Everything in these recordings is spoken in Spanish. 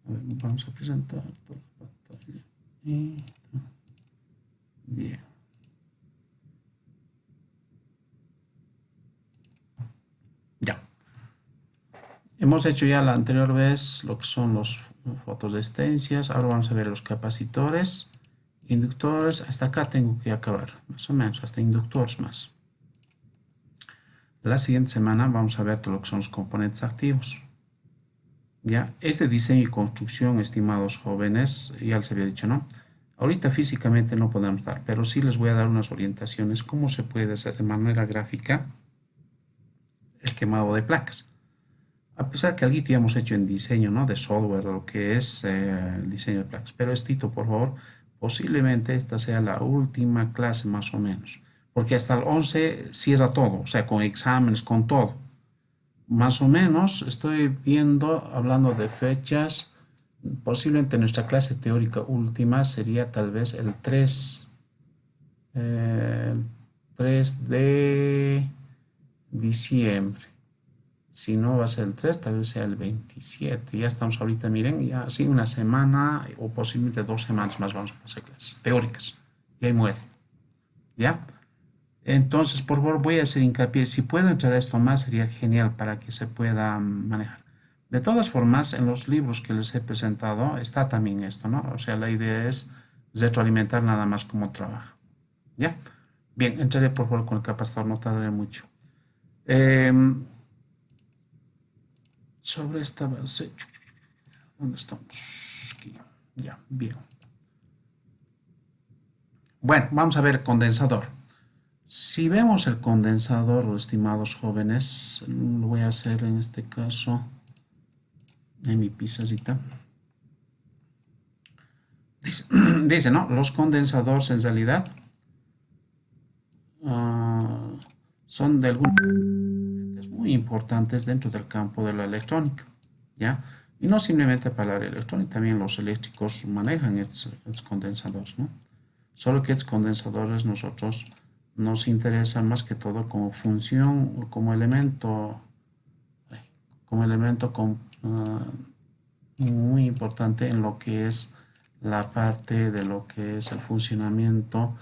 A ver, vamos a presentar toda la pantalla. Y, bien. Ya. Hemos hecho ya la anterior vez lo que son los fotos de estancias. Ahora vamos a ver los capacitores, inductores. Hasta acá tengo que acabar, más o menos, hasta inductores más. La siguiente semana vamos a ver todo lo que son los componentes activos. Ya, este diseño y construcción, estimados jóvenes, ya les había dicho, ¿no? Ahorita físicamente no podemos dar, pero sí les voy a dar unas orientaciones cómo se puede hacer de manera gráfica el quemado de placas. A pesar que algo ya hemos hecho en diseño, ¿no? De software, lo que es el diseño de placas. Pero Estito, por favor, posiblemente esta sea la última clase más o menos. Porque hasta el 11 cierra todo, o sea, con exámenes, con todo. Más o menos estoy viendo, hablando de fechas, posiblemente nuestra clase teórica última sería tal vez el 3, el 3 de diciembre. Si no va a ser el 3, tal vez sea el 27. Ya estamos ahorita, miren, ya así una semana o posiblemente 2 semanas más vamos a pasar clases teóricas. Y ahí muere. ¿Ya? Entonces, por favor, voy a hacer hincapié. Si puedo entrar a esto más, sería genial para que se pueda manejar. De todas formas, en los libros que les he presentado está también esto, ¿no? O sea, la idea es retroalimentar nada más cómo trabaja. ¿Ya? Bien, entraré por favor con el capacitor, no tardaré mucho. Sobre esta base, ¿dónde estamos? Aquí. Ya, bien. Bueno, vamos a ver el condensador. Si vemos el condensador, estimados jóvenes, lo voy a hacer en este caso en mi pizarrita. Dice, ¿no? Los condensadores en realidad son de algunos componentes muy importantes dentro del campo de la electrónica, ¿ya? Y no simplemente para la electrónica, también los eléctricos manejan estos condensadores, ¿no? Solo que estos condensadores nosotros nos interesan más que todo como función o como elemento muy importante en lo que es la parte de lo que es el funcionamiento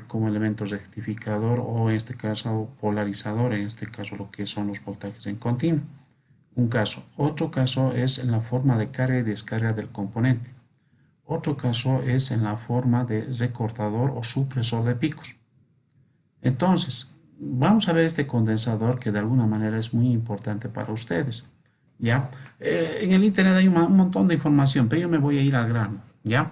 como elemento rectificador o en este caso polarizador, en este caso lo que son los voltajes en continuo. Un caso. Otro caso es en la forma de carga y descarga del componente. Otro caso es en la forma de recortador o supresor de picos. Entonces, vamos a ver este condensador que de alguna manera es muy importante para ustedes. ¿Ya? En el internet hay un montón de información, pero yo me voy a ir al grano. ¿Ya?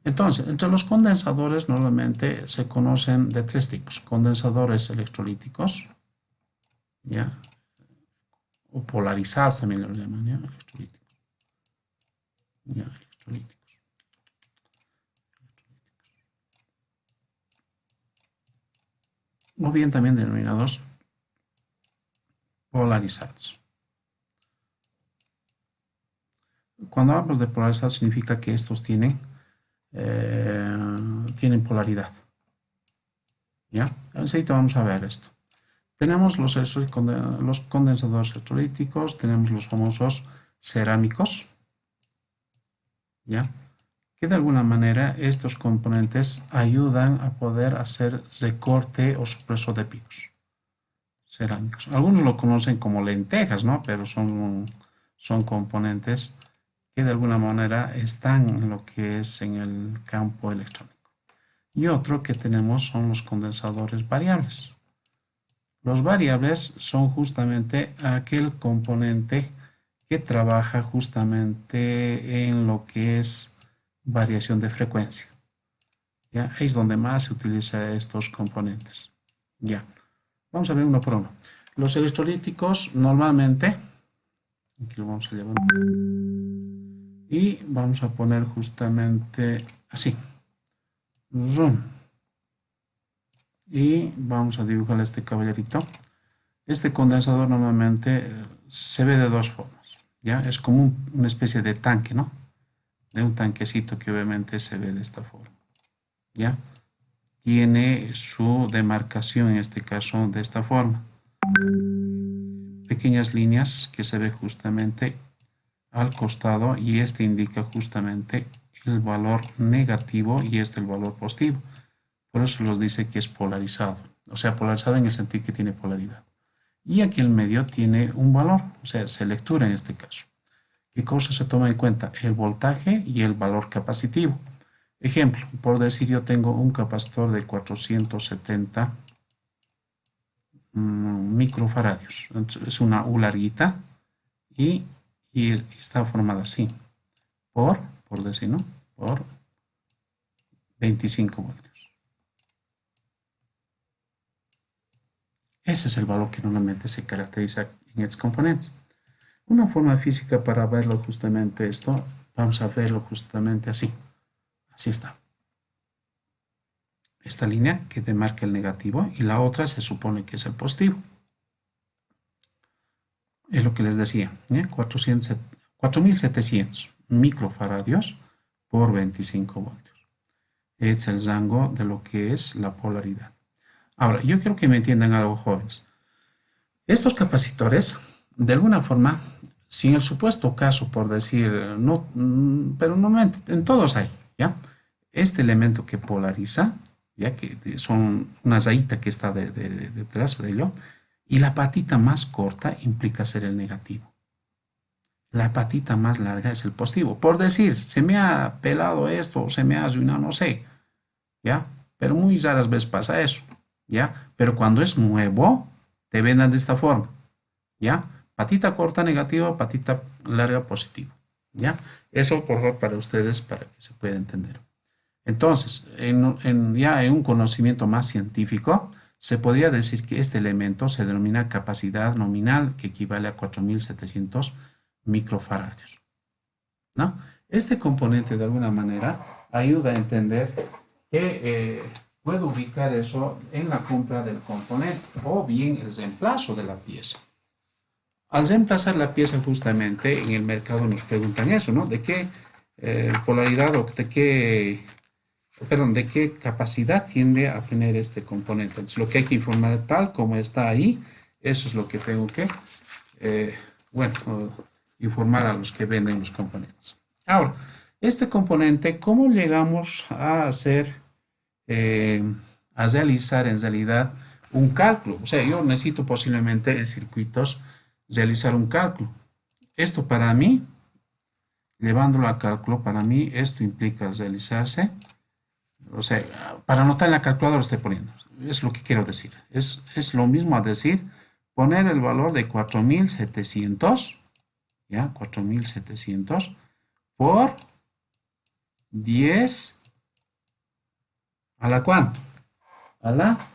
Entonces, entre los condensadores normalmente se conocen de 3 tipos. Condensadores electrolíticos, ¿ya? O polarizados también los llaman, ¿ya? Electrolíticos. ¿Ya? Electrolíticos. O bien también denominados polarizados. Cuando hablamos de polarizados significa que estos tienen polaridad. ¿Ya? Ahorita vamos a ver esto. Tenemos los condensadores electrolíticos, tenemos los famosos cerámicos, ¿ya? Que de alguna manera estos componentes ayudan a poder hacer recorte o supresor de picos cerámicos. Algunos lo conocen como lentejas, ¿no? Pero son componentes que de alguna manera están en lo que es en el campo electrónico. Y otro que tenemos son los condensadores variables. Los variables son justamente aquel componente que trabaja justamente en lo que es variación de frecuencia. ¿Ya? Ahí es donde más se utiliza estos componentes. Ya. Vamos a ver uno por uno. Los electrolíticos normalmente, aquí lo vamos a llevar, y vamos a poner justamente así. Zoom. Y vamos a dibujar este caballerito. Este condensador normalmente se ve de dos formas, ¿ya? Es como una especie de tanque, ¿no? De un tanquecito que obviamente se ve de esta forma, ¿ya? Tiene su demarcación, en este caso, de esta forma. Pequeñas líneas que se ve justamente al costado y este indica justamente el valor negativo y este el valor positivo. Por eso los dice que es polarizado. O sea, polarizado en el sentido que tiene polaridad. Y aquí el medio tiene un valor, o sea, se lectura en este caso. ¿Qué cosa se toma en cuenta? El voltaje y el valor capacitivo. Ejemplo, por decir yo tengo un capacitor de 470 microfaradios. Entonces, es una U larguita y, y está formada así, por, por decir, ¿no? Por 25 voltios. Ese es el valor que normalmente se caracteriza en estos componentes. Una forma física para verlo justamente esto, vamos a verlo justamente así. Así está. Esta línea que te marca el negativo y la otra se supone que es el positivo. Es lo que les decía, 4700 microfaradios por 25 voltios. Es el rango de lo que es la polaridad. Ahora, yo quiero que me entiendan algo, jóvenes. Estos capacitores, de alguna forma, si en el supuesto caso, por decir, no, pero normalmente en todos hay, ¿ya? Este elemento que polariza, ya que son una rayita que está detrás de ello, y la patita más corta implica ser el negativo. La patita más larga es el positivo. Por decir, se me ha pelado esto, se me ha arruinado, no sé, ¿ya? Pero muy raras veces pasa eso, ¿ya? Pero cuando es nuevo, te vendan de esta forma, ¿ya? Patita corta negativa, patita larga positivo, ¿ya? Eso, por favor, para ustedes, para que se pueda entender. Entonces, ya en un conocimiento más científico, se podría decir que este elemento se denomina capacidad nominal, que equivale a 4700 microfaradios, ¿no? Este componente, de alguna manera, ayuda a entender que puedo ubicar eso en la compra del componente o bien el reemplazo de la pieza. Al reemplazar la pieza justamente en el mercado nos preguntan eso, ¿no? ¿De qué polaridad o de qué capacidad tiende a tener este componente? Entonces, lo que hay que informar tal como está ahí, eso es lo que tengo que, eh, bueno, informar a los que venden los componentes. Ahora, este componente, ¿cómo llegamos a hacer, eh, a realizar en realidad un cálculo? O sea, yo necesito posiblemente en circuitos realizar un cálculo. Esto para mí, llevándolo a cálculo, para mí esto implica realizarse, o sea, para anotar en la calculadora estoy poniendo, es lo que quiero decir. Es lo mismo a decir, poner el valor de 4700, ¿ya? 4700 por 10 a la cuánto? A la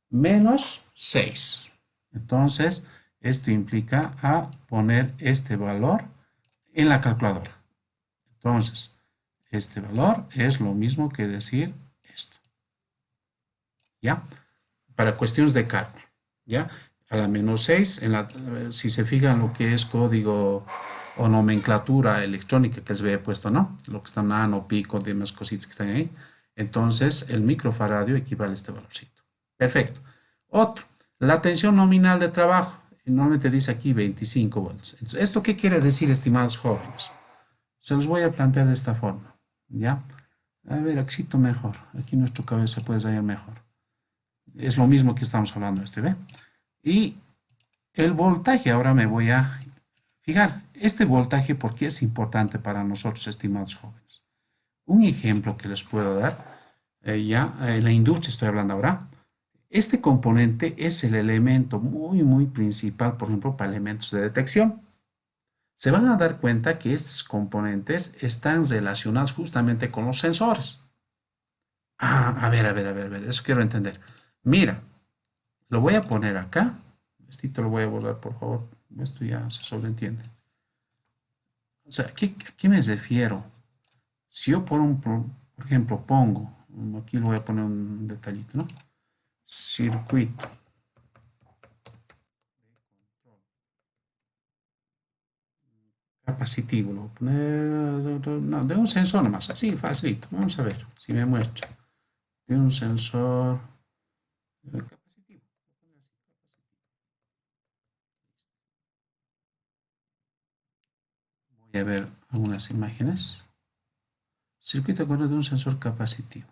menos 6. Entonces, esto implica a poner este valor en la calculadora. Entonces, este valor es lo mismo que decir esto, ¿ya? Para cuestiones de cálculo, ¿ya? A la menos 6, si se fijan lo que es código o nomenclatura electrónica que les había puesto, ¿no? Lo que está nano, pico, demás cositas que están ahí. Entonces, el microfaradio equivale a este valorcito. Perfecto. Otro, la tensión nominal de trabajo. Normalmente dice aquí 25 volts. Entonces, ¿esto qué quiere decir, estimados jóvenes? Se los voy a plantear de esta forma, ¿ya? A ver, aquí mejor. Aquí nuestro cabeza puede salir mejor. Es lo mismo que estamos hablando, ¿ve? Y el voltaje, ahora me voy a fijar. Este voltaje, ¿por qué es importante para nosotros, estimados jóvenes? Un ejemplo que les puedo dar, en la industria estoy hablando ahora. Este componente es el elemento muy principal, por ejemplo, para elementos de detección. Se van a dar cuenta que estos componentes están relacionados justamente con los sensores. A ver, eso quiero entender. Mira, lo voy a poner acá. Esto lo voy a borrar, por favor. Esto ya se sobreentiende. O sea, ¿a qué me refiero? Si yo por ejemplo, pongo, aquí lo voy a poner un detallito, ¿no? Circuito capacitivo, lo voy a poner, no, de un sensor nomás, así, facilito. Vamos a ver si me muestra. De un sensor capacitivo. Voy a ver algunas imágenes. Circuito corto de un sensor capacitivo.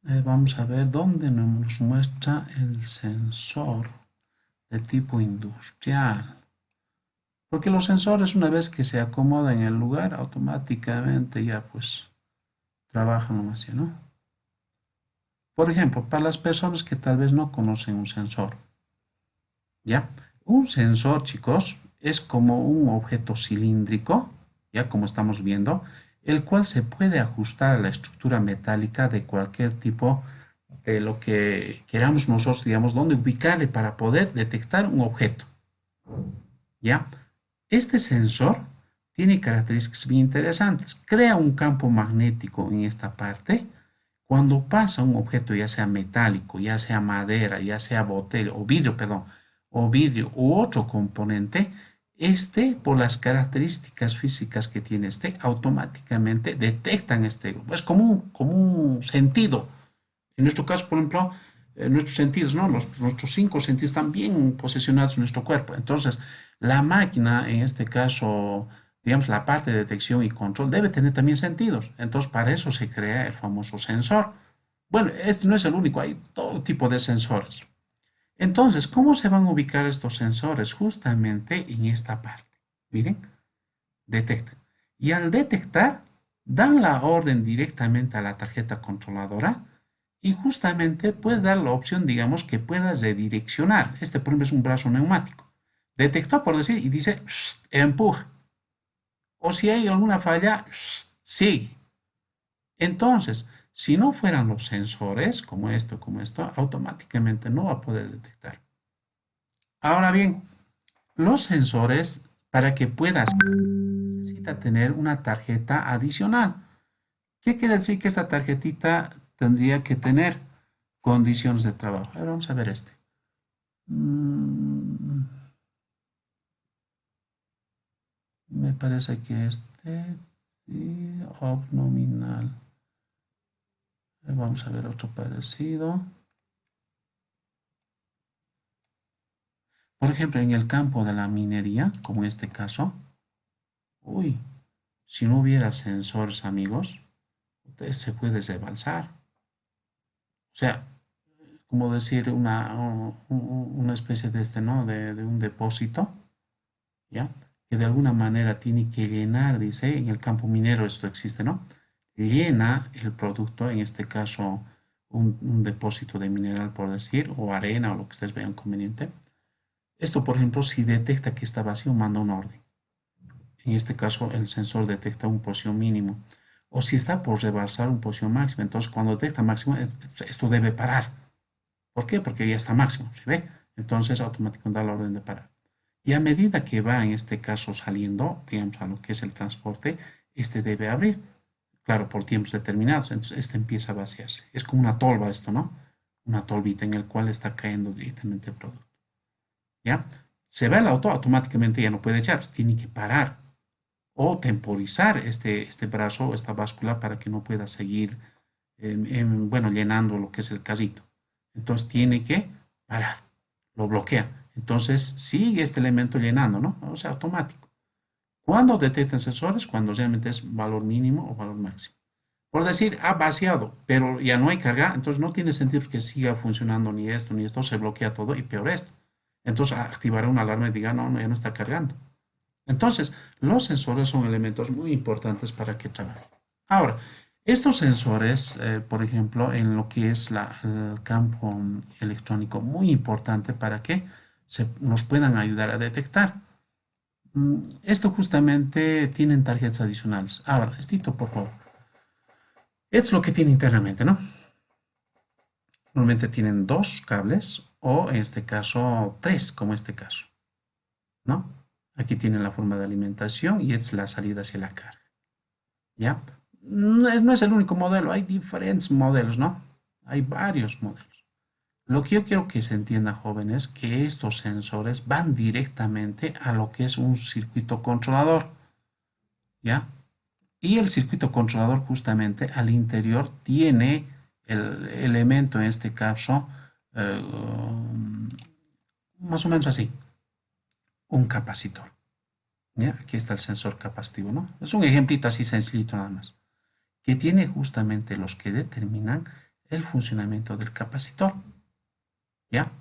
Vamos a ver dónde nos muestra el sensor de tipo industrial. Porque los sensores, una vez que se acomodan en el lugar, automáticamente ya pues trabajan así, ¿no? Por ejemplo, para las personas que tal vez no conocen un sensor, ¿ya? Un sensor, chicos, es como un objeto cilíndrico, ya como estamos viendo, el cual se puede ajustar a la estructura metálica de cualquier tipo de lo que queramos nosotros, digamos, dónde ubicarle para poder detectar un objeto, ¿ya? Este sensor tiene características bien interesantes. Crea un campo magnético en esta parte. Cuando pasa un objeto, ya sea metálico, ya sea madera, ya sea botella o vidrio, perdón, o vidrio u otro componente, este, por las características físicas que tiene este, automáticamente detectan este grupo. Es como un sentido. En nuestro caso, por ejemplo, nuestros sentidos, ¿no? Nuestros cinco sentidos están bien posicionados en nuestro cuerpo. Entonces, la máquina, en este caso, digamos, la parte de detección y control, debe tener también sentidos. Entonces, para eso se crea el famoso sensor. Bueno, este no es el único, hay todo tipo de sensores. Entonces, ¿cómo se van a ubicar estos sensores? Justamente en esta parte. Miren, detectan. Y al detectar, dan la orden directamente a la tarjeta controladora y justamente puede dar la opción, digamos, que puedas redireccionar. Este, por ejemplo, es un brazo neumático. Detectó, por decir, y dice, empuja. O si hay alguna falla, sigue. Entonces, si no fueran los sensores, como esto, automáticamente no va a poder detectar. Ahora bien, los sensores, para que puedas, necesita tener una tarjeta adicional. ¿Qué quiere decir que esta tarjetita tendría que tener? Condiciones de trabajo. Ahora vamos a ver este. Mm, Me parece que este, sí, nominal. Vamos a ver otro parecido. Por ejemplo, en el campo de la minería, como en este caso, uy, si no hubiera sensores, amigos, se puede rebalsar. O sea, como decir una especie de este, ¿no? De un depósito, ¿ya? Que de alguna manera tiene que llenar, dice, en el campo minero esto existe, ¿no? Llena el producto, en este caso un depósito de mineral, por decir, o arena, o lo que ustedes vean conveniente. Esto, por ejemplo, si detecta que está vacío, manda una orden. En este caso, el sensor detecta un posición mínimo. O si está por rebasar un posición máxima, entonces cuando detecta máximo, esto debe parar. ¿Por qué? Porque ya está máximo, ¿se ve? Entonces automáticamente da la orden de parar. Y a medida que va, en este caso, saliendo, digamos, a lo que es el transporte, este debe abrir, claro, por tiempos determinados. Entonces, este empieza a vaciarse. Es como una tolva esto, ¿no? Una tolvita en el cual está cayendo directamente el producto. ¿Ya? Se va el auto, automáticamente ya no puede echar, pues tiene que parar o temporizar este brazo o esta báscula para que no pueda seguir, bueno, llenando lo que es el carrito. Entonces tiene que parar, lo bloquea. Entonces sigue este elemento llenando, ¿no? O sea, automático. ¿Cuándo detectan sensores? Cuando realmente es valor mínimo o valor máximo. Por decir, ha vaciado, pero ya no hay carga, entonces no tiene sentido que siga funcionando ni esto ni esto, se bloquea todo y peor esto. Entonces activará una alarma y diga, no, no, ya no está cargando. Entonces, los sensores son elementos muy importantes para que trabajen. Ahora, estos sensores, por ejemplo, en lo que es el campo electrónico, muy importante para que nos puedan ayudar a detectar. Esto justamente tienen tarjetas adicionales. Ahora, estito, por favor. Esto es lo que tiene internamente, ¿no? Normalmente tienen dos cables o en este caso tres, como este caso, ¿no? Aquí tienen la forma de alimentación y es la salida hacia la carga. ¿Ya? No es el único modelo, hay diferentes modelos, ¿no? Hay varios modelos. Lo que yo quiero que se entienda, jóvenes, que estos sensores van directamente a lo que es un circuito controlador, ¿ya? Y el circuito controlador justamente al interior tiene el elemento, en este caso, eh, más o menos así, un capacitor, ¿Ya? Aquí está el sensor capacitivo, ¿no? Es un ejemplito así sencillito nada más, que tiene justamente los que determinan el funcionamiento del capacitor, ¿ya?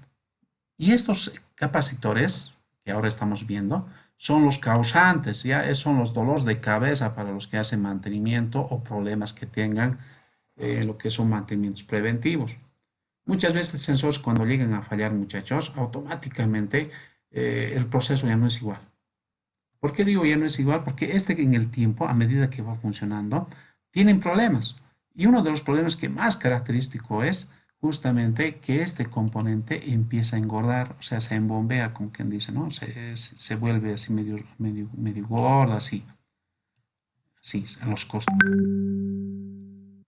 Y estos capacitores que ahora estamos viendo son los causantes, ya son los dolores de cabeza para los que hacen mantenimiento o problemas que tengan lo que son mantenimientos preventivos. Muchas veces sensores cuando llegan a fallar, muchachos, automáticamente el proceso ya no es igual. ¿Por qué digo ya no es igual? Porque este en el tiempo, a medida que va funcionando, tienen problemas. Y uno de los problemas que más característico es justamente que este componente empieza a engordar, o sea, se embombea, como quien dice, ¿no? Se vuelve así medio gordo, así, así, a los costos.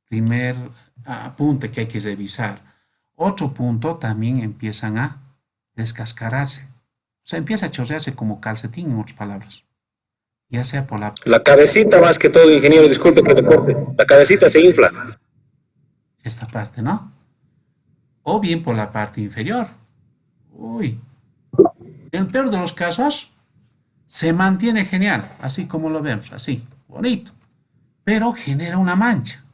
Primer apunte que hay que revisar. Otro punto también empiezan a descascararse. O sea, empieza a chorrearse como calcetín, en otras palabras. Ya sea por La cabecita más que todo, ingeniero, disculpe que te corte. La cabecita se infla. esta parte, ¿no? O bien por la parte inferior. Uy, en el peor de los casos, se mantiene genial, así como lo vemos, así, bonito. Pero genera una mancha.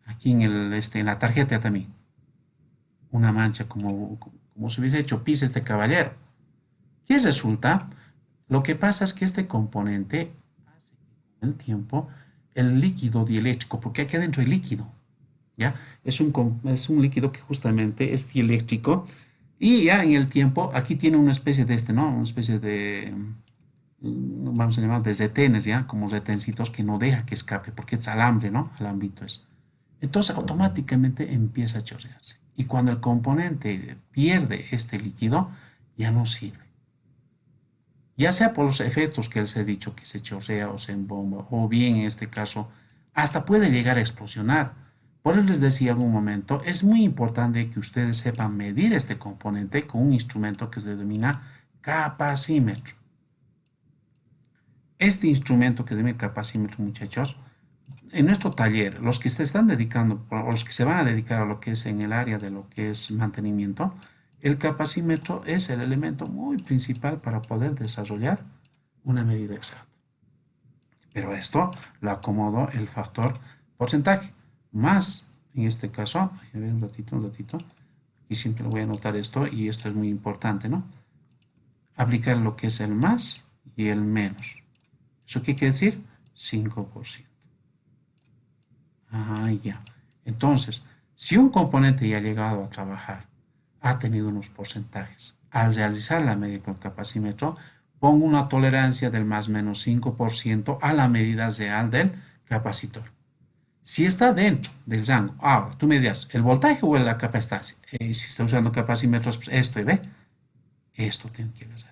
Aquí en la tarjeta también. Una mancha como si hubiese hecho pis este caballero. ¿Qué resulta? Lo que pasa es que este componente hace que con el tiempo el líquido dieléctrico, porque aquí adentro hay líquido, ¿ya? Es un líquido que justamente es dieléctrico y ya en el tiempo aquí tiene una especie de ¿no? Una especie de, vamos a llamar de retenes, ¿ya? Como retencitos que no deja que escape, porque es alambre, ¿no? Alambrito es. Entonces automáticamente empieza a chorrearse. Y cuando el componente pierde este líquido, ya no sirve. Ya sea por los efectos que les he dicho, que se chorrea o se embomba, o bien en este caso, hasta puede llegar a explosionar. Por eso les decía en algún momento, es muy importante que ustedes sepan medir este componente con un instrumento que se denomina capacímetro. Este instrumento que se denomina capacímetro, muchachos, en nuestro taller, los que se están dedicando, o los que se van a dedicar a lo que es en el área de lo que es mantenimiento, el capacímetro es el elemento muy principal para poder desarrollar una medida exacta. Pero esto lo acomodo el factor porcentaje, más en este caso, a ver un ratito, y siempre voy a anotar esto y esto es muy importante, ¿no? Aplicar lo que es el más y el menos. ¿Eso qué quiere decir? 5%. Ah, ya. Entonces, si un componente ya ha llegado a trabajar, ha tenido unos porcentajes, al realizar la medida con el capacímetro, pongo una tolerancia del más o menos 5% a la medida real del capacitor. Si está dentro del rango, ahora tú me dirás, ¿el voltaje o la capacitancia? Si está usando capacímetros, pues esto, y ve, esto tengo que hacer.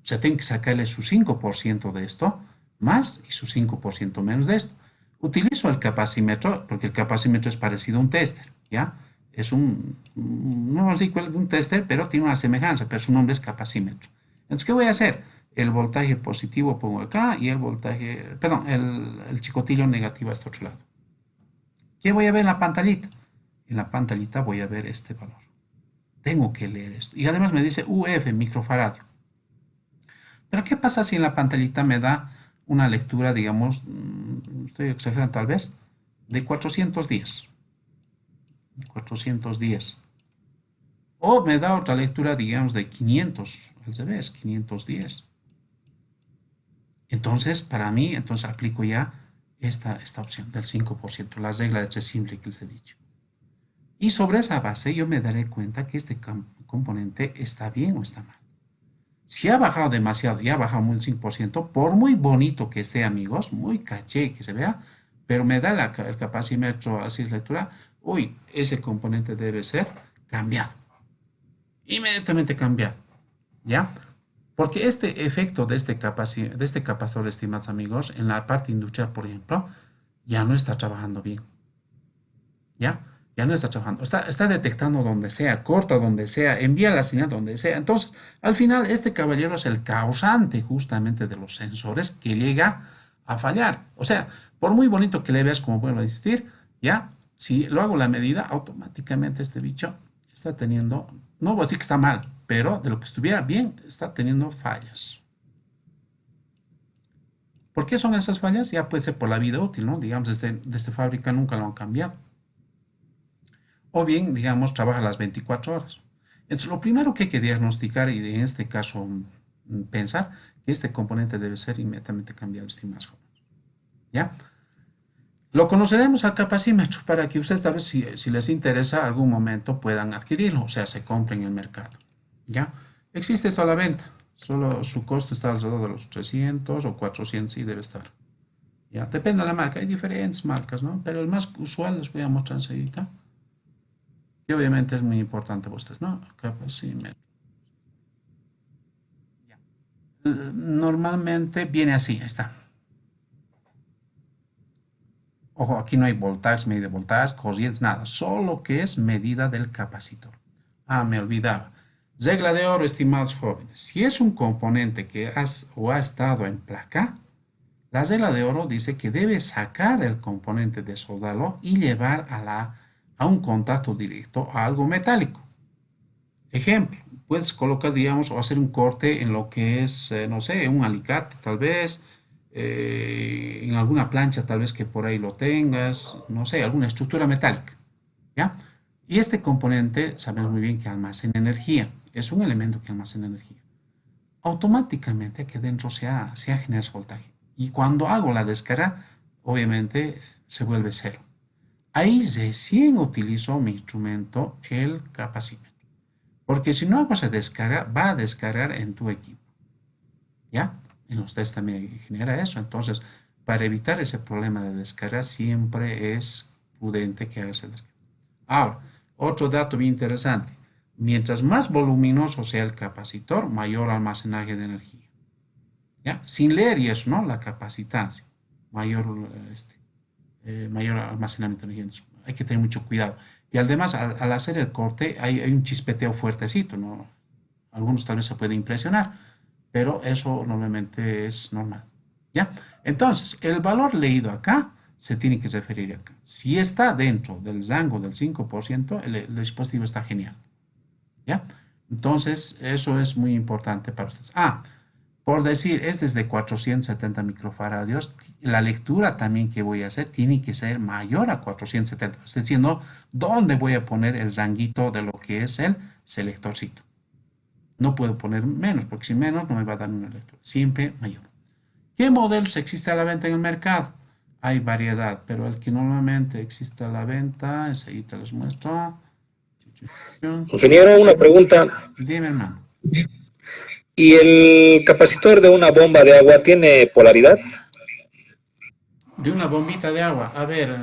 O sea, tengo que sacarle su 5% de esto, más y su 5% menos de esto. Utilizo el capacímetro, porque el capacímetro es parecido a un tester, ¿ya? Es no vamos a decir un tester, pero tiene una semejanza, pero su nombre es capacímetro. Entonces, ¿qué voy a hacer? El voltaje positivo pongo acá y el voltaje, perdón, el chicotillo negativo a este otro lado. ¿Qué voy a ver en la pantallita? En la pantallita voy a ver este valor. Tengo que leer esto. Y además me dice UF, microfaradio. Pero ¿qué pasa si en la pantallita me da una lectura, digamos, estoy exagerando tal vez, de 410? 410. O me da otra lectura, digamos, de 500, al revés, 510. Entonces, para mí, entonces aplico ya esta opción del 5%, la regla de tres simple que les he dicho. Y sobre esa base yo me daré cuenta que este componente está bien o está mal. Si ha bajado demasiado y ha bajado un 5%, por muy bonito que esté, amigos, muy caché que se vea, pero me da el capacímetro así es lectura, uy, ese componente debe ser cambiado. Inmediatamente cambiado, ¿ya? Porque este efecto de este capacitor, estimados amigos, en la parte industrial, por ejemplo, ya no está trabajando bien, ¿ya? Ya no está trabajando, está detectando donde sea, corta donde sea, envía la señal donde sea. Entonces, al final, este caballero es el causante justamente de los sensores que llega a fallar. O sea, por muy bonito que le veas, como vuelvo a insistir, ya, si lo hago la medida, automáticamente este bicho está teniendo, no voy a decir que está mal, pero de lo que estuviera bien, está teniendo fallas. ¿Por qué son esas fallas? Ya puede ser por la vida útil, ¿no? Digamos, desde fábrica nunca lo han cambiado. O bien, digamos, trabaja las 24 horas. Entonces, lo primero que hay que diagnosticar y en este caso pensar que este componente debe ser inmediatamente cambiado, estimados jóvenes. ¿Ya? Lo conoceremos al capacímetro para que ustedes tal vez si les interesa algún momento puedan adquirirlo, o sea, se compre en el mercado. ¿Ya? Existe esto a la venta, solo su costo está alrededor de los 300 o 400 y debe estar. ¿Ya? Depende de la marca, hay diferentes marcas, ¿no? Pero el más usual les voy a mostrar enseguida. Y obviamente es muy importante para ustedes, ¿no? Capacímetro. Normalmente viene así, ahí está. Ojo, aquí no hay voltaje, medida de voltaje, corrientes, nada. Solo que es medida del capacitor. Ah, me olvidaba. Regla de oro, estimados jóvenes. Si es un componente que ha estado en placa, la regla de oro dice que debes sacar el componente de soldado y llevar a un contacto directo a algo metálico. Ejemplo, puedes colocar, digamos, o hacer un corte en lo que es, no sé, un alicate tal vez, en alguna plancha tal vez que por ahí lo tengas, no sé, alguna estructura metálica, ¿ya? Y este componente, sabemos muy bien que almacena energía, es un elemento que almacena energía. Automáticamente aquí dentro se ha generado ese voltaje. Y cuando hago la descarga, obviamente se vuelve cero. Ahí recién utilizo mi instrumento, el capacímetro. Porque si no hago esa descarga, va a descargar en tu equipo. ¿Ya? En los test también genera eso. Entonces, para evitar ese problema de descarga, siempre es prudente que hagas el descarga. Ahora, otro dato bien interesante. Mientras más voluminoso sea el capacitor, mayor almacenaje de energía. ¿Ya? Sin leer y eso, ¿no? La capacitancia. Mayor almacenamiento de energía. Hay que tener mucho cuidado. Y además, al hacer el corte, hay un chispeteo fuertecito, ¿no? Algunos tal vez se puede impresionar, pero eso normalmente es normal. ¿Ya? Entonces, el valor leído acá se tiene que referir acá. Si está dentro del rango del 5%, el dispositivo está genial. ¿Ya? Entonces, eso es muy importante para ustedes. Por decir, es desde 470 microfaradios, la lectura también que voy a hacer tiene que ser mayor a 470. Estoy diciendo, ¿dónde voy a poner el zanguito de lo que es el selectorcito? No puedo poner menos, porque si menos no me va a dar una lectura. Siempre mayor. ¿Qué modelos existe a la venta en el mercado? Hay variedad, pero el que normalmente existe a la venta, ese ahí te los muestro. Ingeniero, una pregunta. Dime, hermano. ¿Y el capacitor de una bomba de agua tiene polaridad? De una bombita de agua. A ver,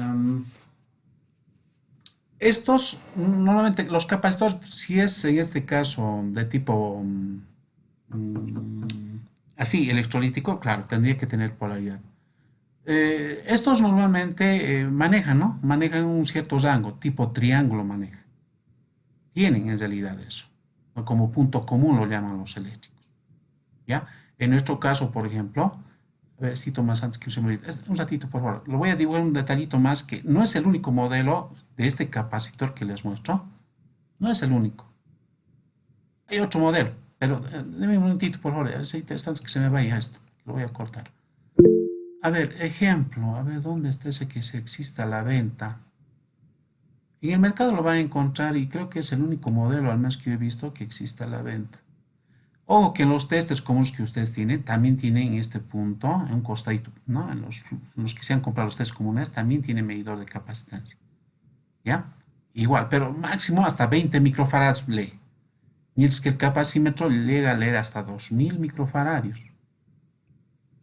estos, normalmente, los capacitores, si es en este caso de tipo así, electrolítico, claro, tendría que tener polaridad. Estos normalmente manejan, ¿no? Manejan un cierto rango, tipo triángulo maneja. Tienen en realidad eso. Como punto común lo llaman los eléctricos. ¿Ya? En nuestro caso, por ejemplo, a ver, cito más antes que se me olvide. Un ratito, por favor. Lo voy a dibujar un detallito más que no es el único modelo de este capacitor que les muestro. No es el único. Hay otro modelo, pero déme un momentito, por favor. Antes que se me vaya esto. Lo voy a cortar. A ver, ejemplo. A ver, ¿dónde está ese que se exista a la venta? En el mercado lo va a encontrar y creo que es el único modelo, al menos que yo he visto, que exista a la venta. O que en los testers comunes que ustedes tienen, también tienen este punto, en un costadito, ¿no? En los que se han comprado los test comunes, también tiene medidor de capacitancia. ¿Ya? Igual, pero máximo hasta 20 microfarads lee. Mientras que el capacímetro llega a leer hasta 2000 microfaradios.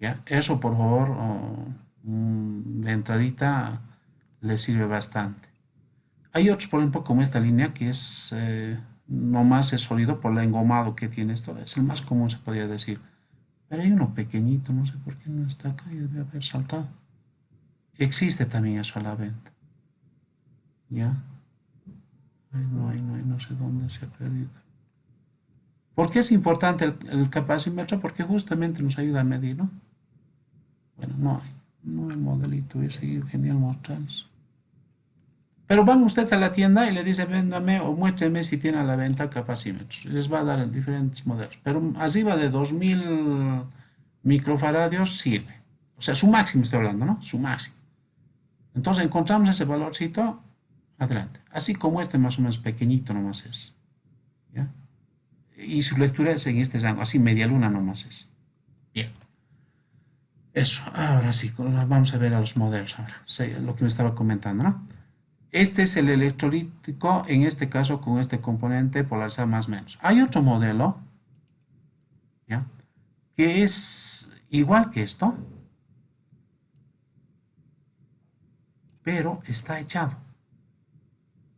¿Ya? Eso, por favor, de entradita, les sirve bastante. Hay otros, por ejemplo, como esta línea, que es no más es sólido por el engomado que tiene esto. Es el más común, se podría decir. Pero hay uno pequeñito, no sé por qué no está acá, y debe haber saltado. Existe también eso a la venta. ¿Ya? No sé dónde se ha perdido. ¿Por qué es importante el capacímetro? Porque justamente nos ayuda a medir, ¿no? Bueno, no hay modelito, hubiese sido genial mostrarles. Pero van ustedes a la tienda y le dicen, véndame o muéstreme si tiene a la venta capacímetros. Les va a dar diferentes modelos. Pero arriba de 2000 microfaradios sirve. O sea, su máximo estoy hablando, ¿no? Su máximo. Entonces encontramos ese valorcito, adelante. Así como este más o menos pequeñito nomás es. ¿Ya? Y su lectura es en este rango, así media luna nomás es. Bien. Eso, ahora sí, vamos a ver a los modelos ahora. Lo que me estaba comentando, ¿no? Este es el electrolítico, en este caso con este componente polarizado más o menos. Hay otro modelo, ¿ya? Que es igual que esto, pero está echado.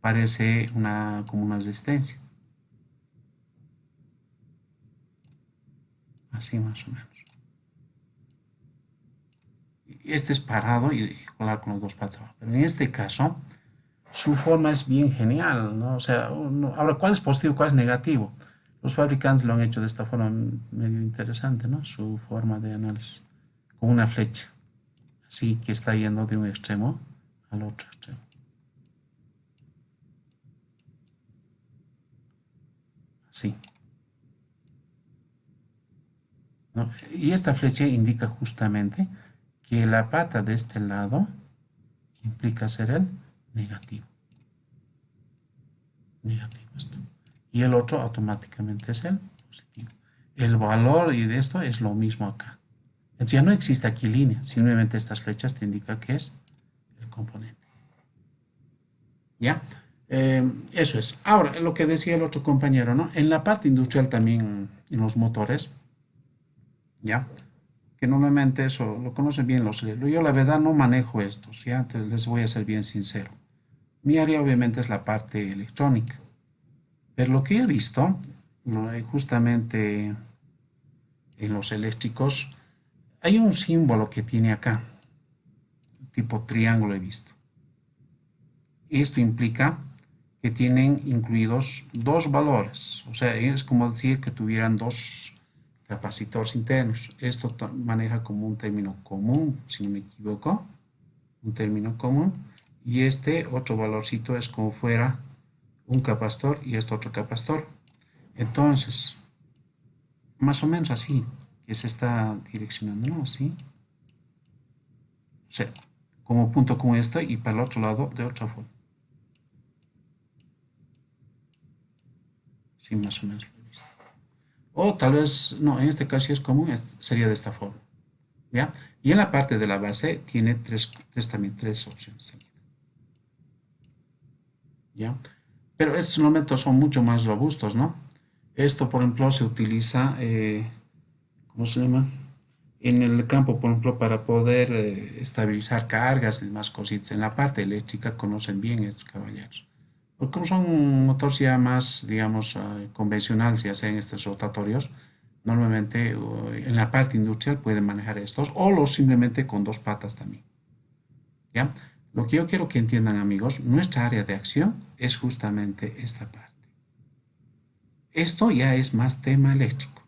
Parece como una resistencia. Así más o menos. Este es parado y colar con los dos patas abajo. Pero en este caso, su forma es bien genial, ¿no? O sea, ahora, ¿cuál es positivo, cuál es negativo? Los fabricantes lo han hecho de esta forma medio interesante, ¿no? Su forma de análisis, con una flecha, así que está yendo de un extremo al otro extremo. Así. ¿No? Y esta flecha indica justamente que la pata de este lado implica ser el negativo. Negativo esto. Y el otro automáticamente es el positivo. El valor y de esto es lo mismo acá. Entonces ya no existe aquí línea, simplemente estas flechas te indican que es el componente. ¿Ya? Eso es. Ahora, lo que decía el otro compañero, ¿no? En la parte industrial también, en los motores, ¿ya? Que normalmente eso lo conocen bien los eléctricos. Yo la verdad no manejo estos, ¿ya? Entonces les voy a ser bien sincero. Mi área obviamente es la parte electrónica. Pero lo que he visto, ¿no? Justamente en los eléctricos, hay un símbolo que tiene acá, tipo triángulo he visto. Esto implica que tienen incluidos dos valores, o sea, es como decir que tuvieran dos capacitores internos. Esto maneja como un término común, si no me equivoco, un término común, y este otro valorcito es como fuera un capacitor y este otro capacitor. Entonces, más o menos así que se está direccionando, ¿no? Así. O sea, como punto como este y para el otro lado de otra forma. Sí, más o menos lo he visto. O tal vez, no, en este caso si es común, sería de esta forma. ¿Ya? Y en la parte de la base tiene tres opciones también. ¿Ya? Pero estos momentos son mucho más robustos, ¿no? Esto, por ejemplo, se utiliza, ¿cómo se llama? En el campo, por ejemplo, para poder estabilizar cargas y demás cositas. En la parte eléctrica conocen bien estos caballeros. Porque como son motores ya más, digamos, convencionales, ya sean estos rotatorios, normalmente en la parte industrial pueden manejar estos o los simplemente con dos patas también. ¿Ya? Lo que yo quiero que entiendan, amigos, nuestra área de acción es justamente esta parte. Esto ya es más tema eléctrico.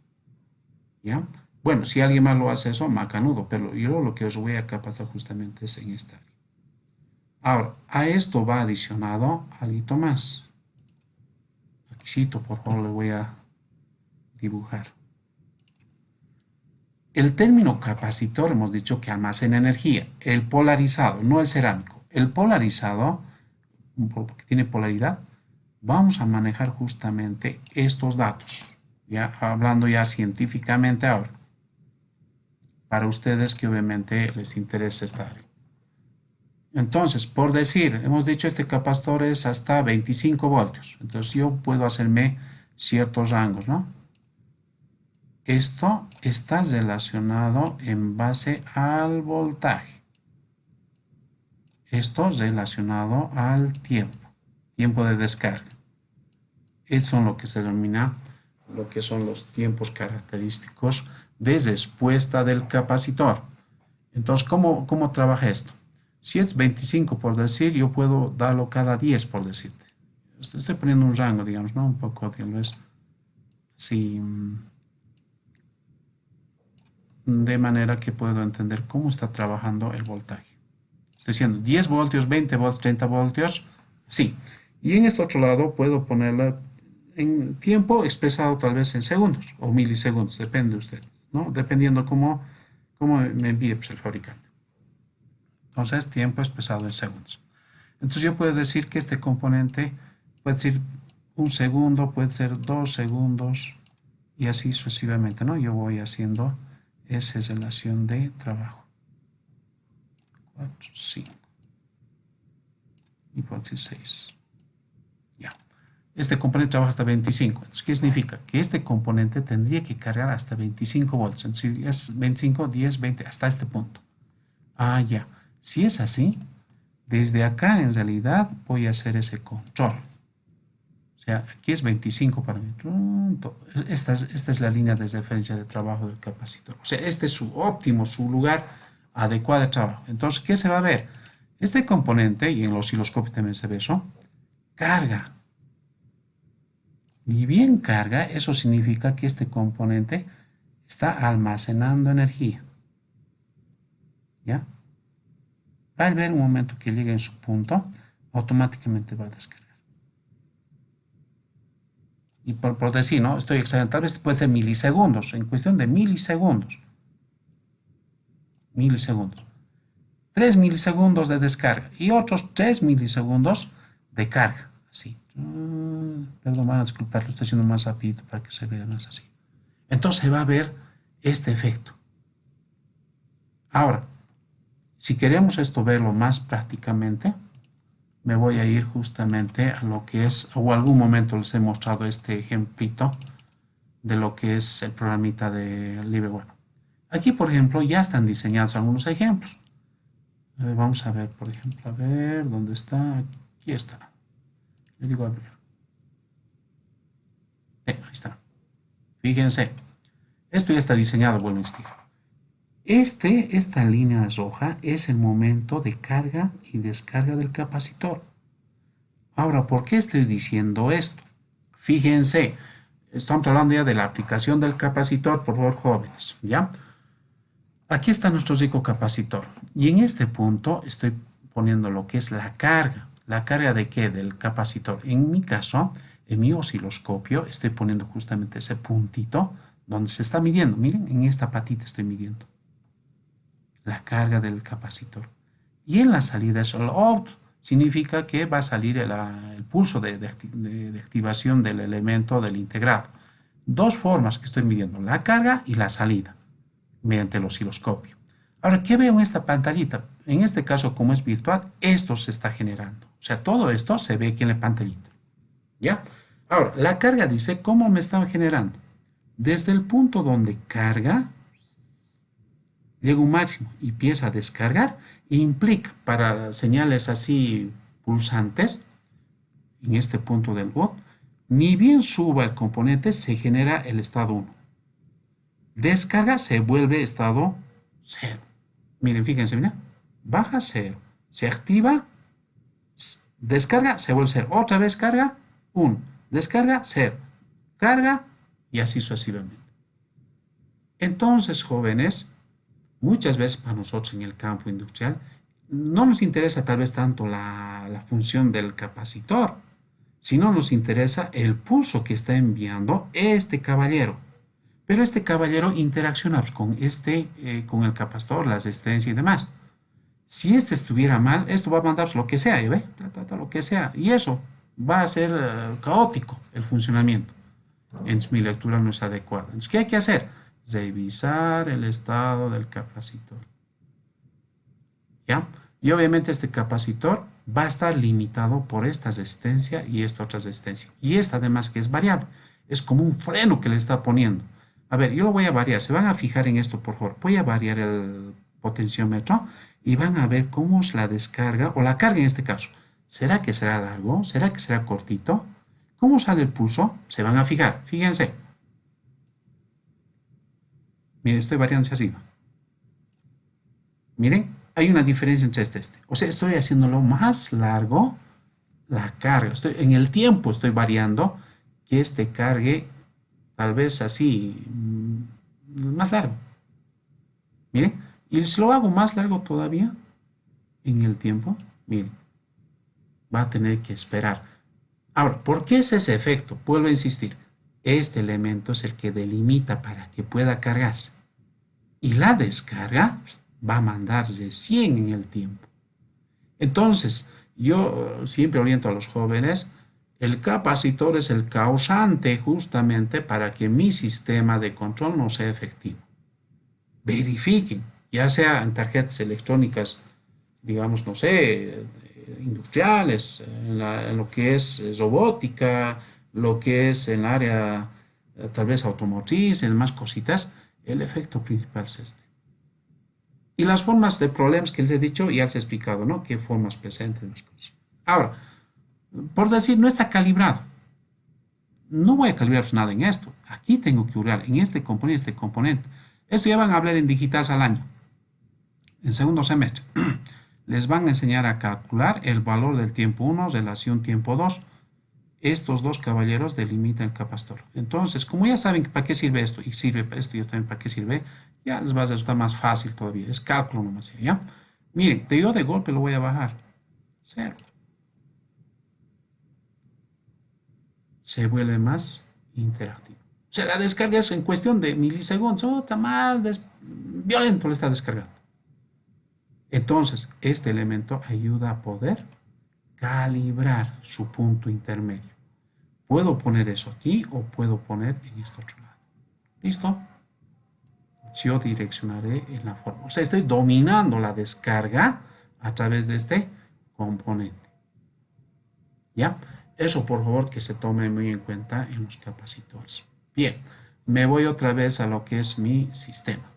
¿Ya? Bueno, si alguien más lo hace eso, macanudo, pero yo lo que os voy a capacitar justamente es en esta área. Ahora, a esto va adicionado algo más. Aquícito, por favor, le voy a dibujar. El término capacitor hemos dicho que almacena energía. El polarizado, no el cerámico. El polarizado, porque tiene polaridad, vamos a manejar justamente estos datos. Ya hablando ya científicamente ahora. Para ustedes que obviamente les interesa esta área. Entonces, por decir, hemos dicho este capacitor es hasta 25 voltios. Entonces yo puedo hacerme ciertos rangos, ¿no? Esto está relacionado en base al voltaje. Esto relacionado al tiempo de descarga. Eso son lo que se denomina lo que son los tiempos característicos de respuesta del capacitor. Entonces, ¿cómo trabaja esto? Si es 25 por decir, yo puedo darlo cada 10 por decirte. Estoy poniendo un rango, digamos, ¿no? Un poco, digamos, así, de manera que puedo entender cómo está trabajando el voltaje. Estoy diciendo 10 voltios, 20 voltios, 30 voltios, sí. Y en este otro lado puedo ponerla en tiempo expresado tal vez en segundos o milisegundos, depende de usted, ¿no? Dependiendo cómo como me envíe pues, el fabricante. Entonces, tiempo expresado en segundos. Entonces, yo puedo decir que este componente puede ser 1 segundo, puede ser 2 segundos y así sucesivamente, ¿no? Yo voy haciendo esa relación de trabajo. 4, 5 y por decir 6. Ya. Este componente trabaja hasta 25. Entonces, ¿qué significa? Que este componente tendría que cargar hasta 25 volts. Entonces, es 25, 10, 20, hasta este punto. Ah, ya. Si es así, desde acá en realidad voy a hacer ese control. O sea, aquí es 25 para mí. Esta es la línea de referencia de trabajo del capacitor. O sea, este es su óptimo, su lugar adecuado de trabajo. Entonces, ¿qué se va a ver? Este componente, y en los osciloscopios también se ve eso, carga. Y bien carga, eso significa que este componente está almacenando energía. ¿Ya? Al ver un momento que llegue en su punto, automáticamente va a descargar. Y por decir, ¿no? Estoy exagerando, tal vez puede ser milisegundos, en cuestión de milisegundos. Milisegundos. 3 milisegundos de descarga y otros 3 milisegundos de carga. Así. Perdón, van a disculpar, lo estoy haciendo más rápido para que se vea más así. Entonces se va a ver este efecto. Ahora, si queremos esto verlo más prácticamente, me voy a ir justamente a lo que es, o algún momento les he mostrado este ejemplito de lo que es el programita de LibreWare. Aquí, por ejemplo, ya están diseñados algunos ejemplos. A ver, vamos a ver, por ejemplo, a ver, ¿dónde está? Aquí está. Le digo abrir. Ahí está. Fíjense, esto ya está diseñado, bueno, estilo. Esta línea roja es el momento de carga y descarga del capacitor. Ahora, ¿por qué estoy diciendo esto? Fíjense, estamos hablando ya de la aplicación del capacitor, por favor, jóvenes, ¿ya? Aquí está nuestro rico capacitor. Y en este punto estoy poniendo lo que es la carga. ¿La carga de qué? Del capacitor. En mi caso, en mi osciloscopio, estoy poniendo justamente ese puntito donde se está midiendo. Miren, en esta patita estoy midiendo la carga del capacitor. Y en la salida es el out. Significa que va a salir el pulso de activación del elemento del integrado. Dos formas que estoy midiendo, la carga y la salida, mediante el osciloscopio. Ahora, ¿qué veo en esta pantallita? En este caso, como es virtual, esto se está generando. O sea, todo esto se ve aquí en la pantallita. ¿Ya? Ahora, la carga dice cómo me está generando. Desde el punto donde carga, llega un máximo y empieza a descargar, e implica para señales así pulsantes, en este punto del bot, ni bien suba el componente, se genera el estado 1. Descarga, se vuelve estado 0. Miren, fíjense, mira, baja 0. Se activa, descarga, se vuelve 0. Otra vez carga, 1. Descarga, 0. Carga, y así sucesivamente. Entonces, jóvenes, muchas veces para nosotros en el campo industrial no nos interesa tal vez tanto la función del capacitor, sino nos interesa el pulso que está enviando este caballero. Pero este caballero interacciona con con el capacitor, la resistencia y demás. Si este estuviera mal, esto va a mandar lo que sea, ¿ve? Lo que sea. Y eso va a ser caótico el funcionamiento. Entonces mi lectura no es adecuada. Entonces, ¿qué hay que hacer? Revisar el estado del capacitor. ¿Ya? Y obviamente este capacitor va a estar limitado por esta resistencia y esta otra resistencia. Y esta además que es variable. Es como un freno que le está poniendo. A ver, yo lo voy a variar. Se van a fijar en esto, por favor. Voy a variar el potenciómetro y van a ver cómo es la descarga, o la carga en este caso. ¿Será que será largo? ¿Será que será cortito? ¿Cómo sale el pulso? Se van a fijar. Fíjense. Miren, estoy variando hacia arriba. Miren, hay una diferencia entre este y este. O sea, estoy haciéndolo más largo la carga. En el tiempo estoy variando que este cargue tal vez así, más largo. Miren, y si lo hago más largo todavía en el tiempo, miren, va a tener que esperar. Ahora, ¿por qué es ese efecto? Vuelvo a insistir. Este elemento es el que delimita para que pueda cargarse. y la descarga va a mandar de 100 en el tiempo. Entonces, yo siempre oriento a los jóvenes, el capacitor es el causante justamente para que mi sistema de control no sea efectivo. Verifiquen, ya sea en tarjetas electrónicas, digamos, no sé, industriales, en lo que es robótica, lo que es en el área tal vez automotriz, en más cositas, el efecto principal es este. Y las formas de problemas que les he dicho, ya les he explicado, ¿no? ¿Qué formas presenten las cosas? Ahora, por decir, no está calibrado. No voy a calibrar pues nada en esto. Aquí tengo que usar en este componente. Esto ya van a hablar en digitales al año. En segundo semestre. Les van a enseñar a calcular el valor del tiempo 1 relación tiempo 2. Estos dos caballeros delimitan el capacitor. Entonces, como ya saben para qué sirve esto y sirve para esto y yo también para qué sirve, ya les va a resultar más fácil todavía. Es cálculo nomás, ¿ya? Miren, yo de golpe lo voy a bajar. 0. Se vuelve más interactivo. O sea, la descarga es en cuestión de milisegundos. Está más violento le está descargando. Entonces, este elemento ayuda a poder calibrar su punto intermedio. Puedo poner eso aquí o puedo poner en este otro lado. ¿Listo? Yo direccionaré en la forma. O sea, estoy dominando la descarga a través de este componente. ¿Ya? Eso, por favor, que se tome muy en cuenta en los capacitores. Bien, me voy otra vez a lo que es mi sistema.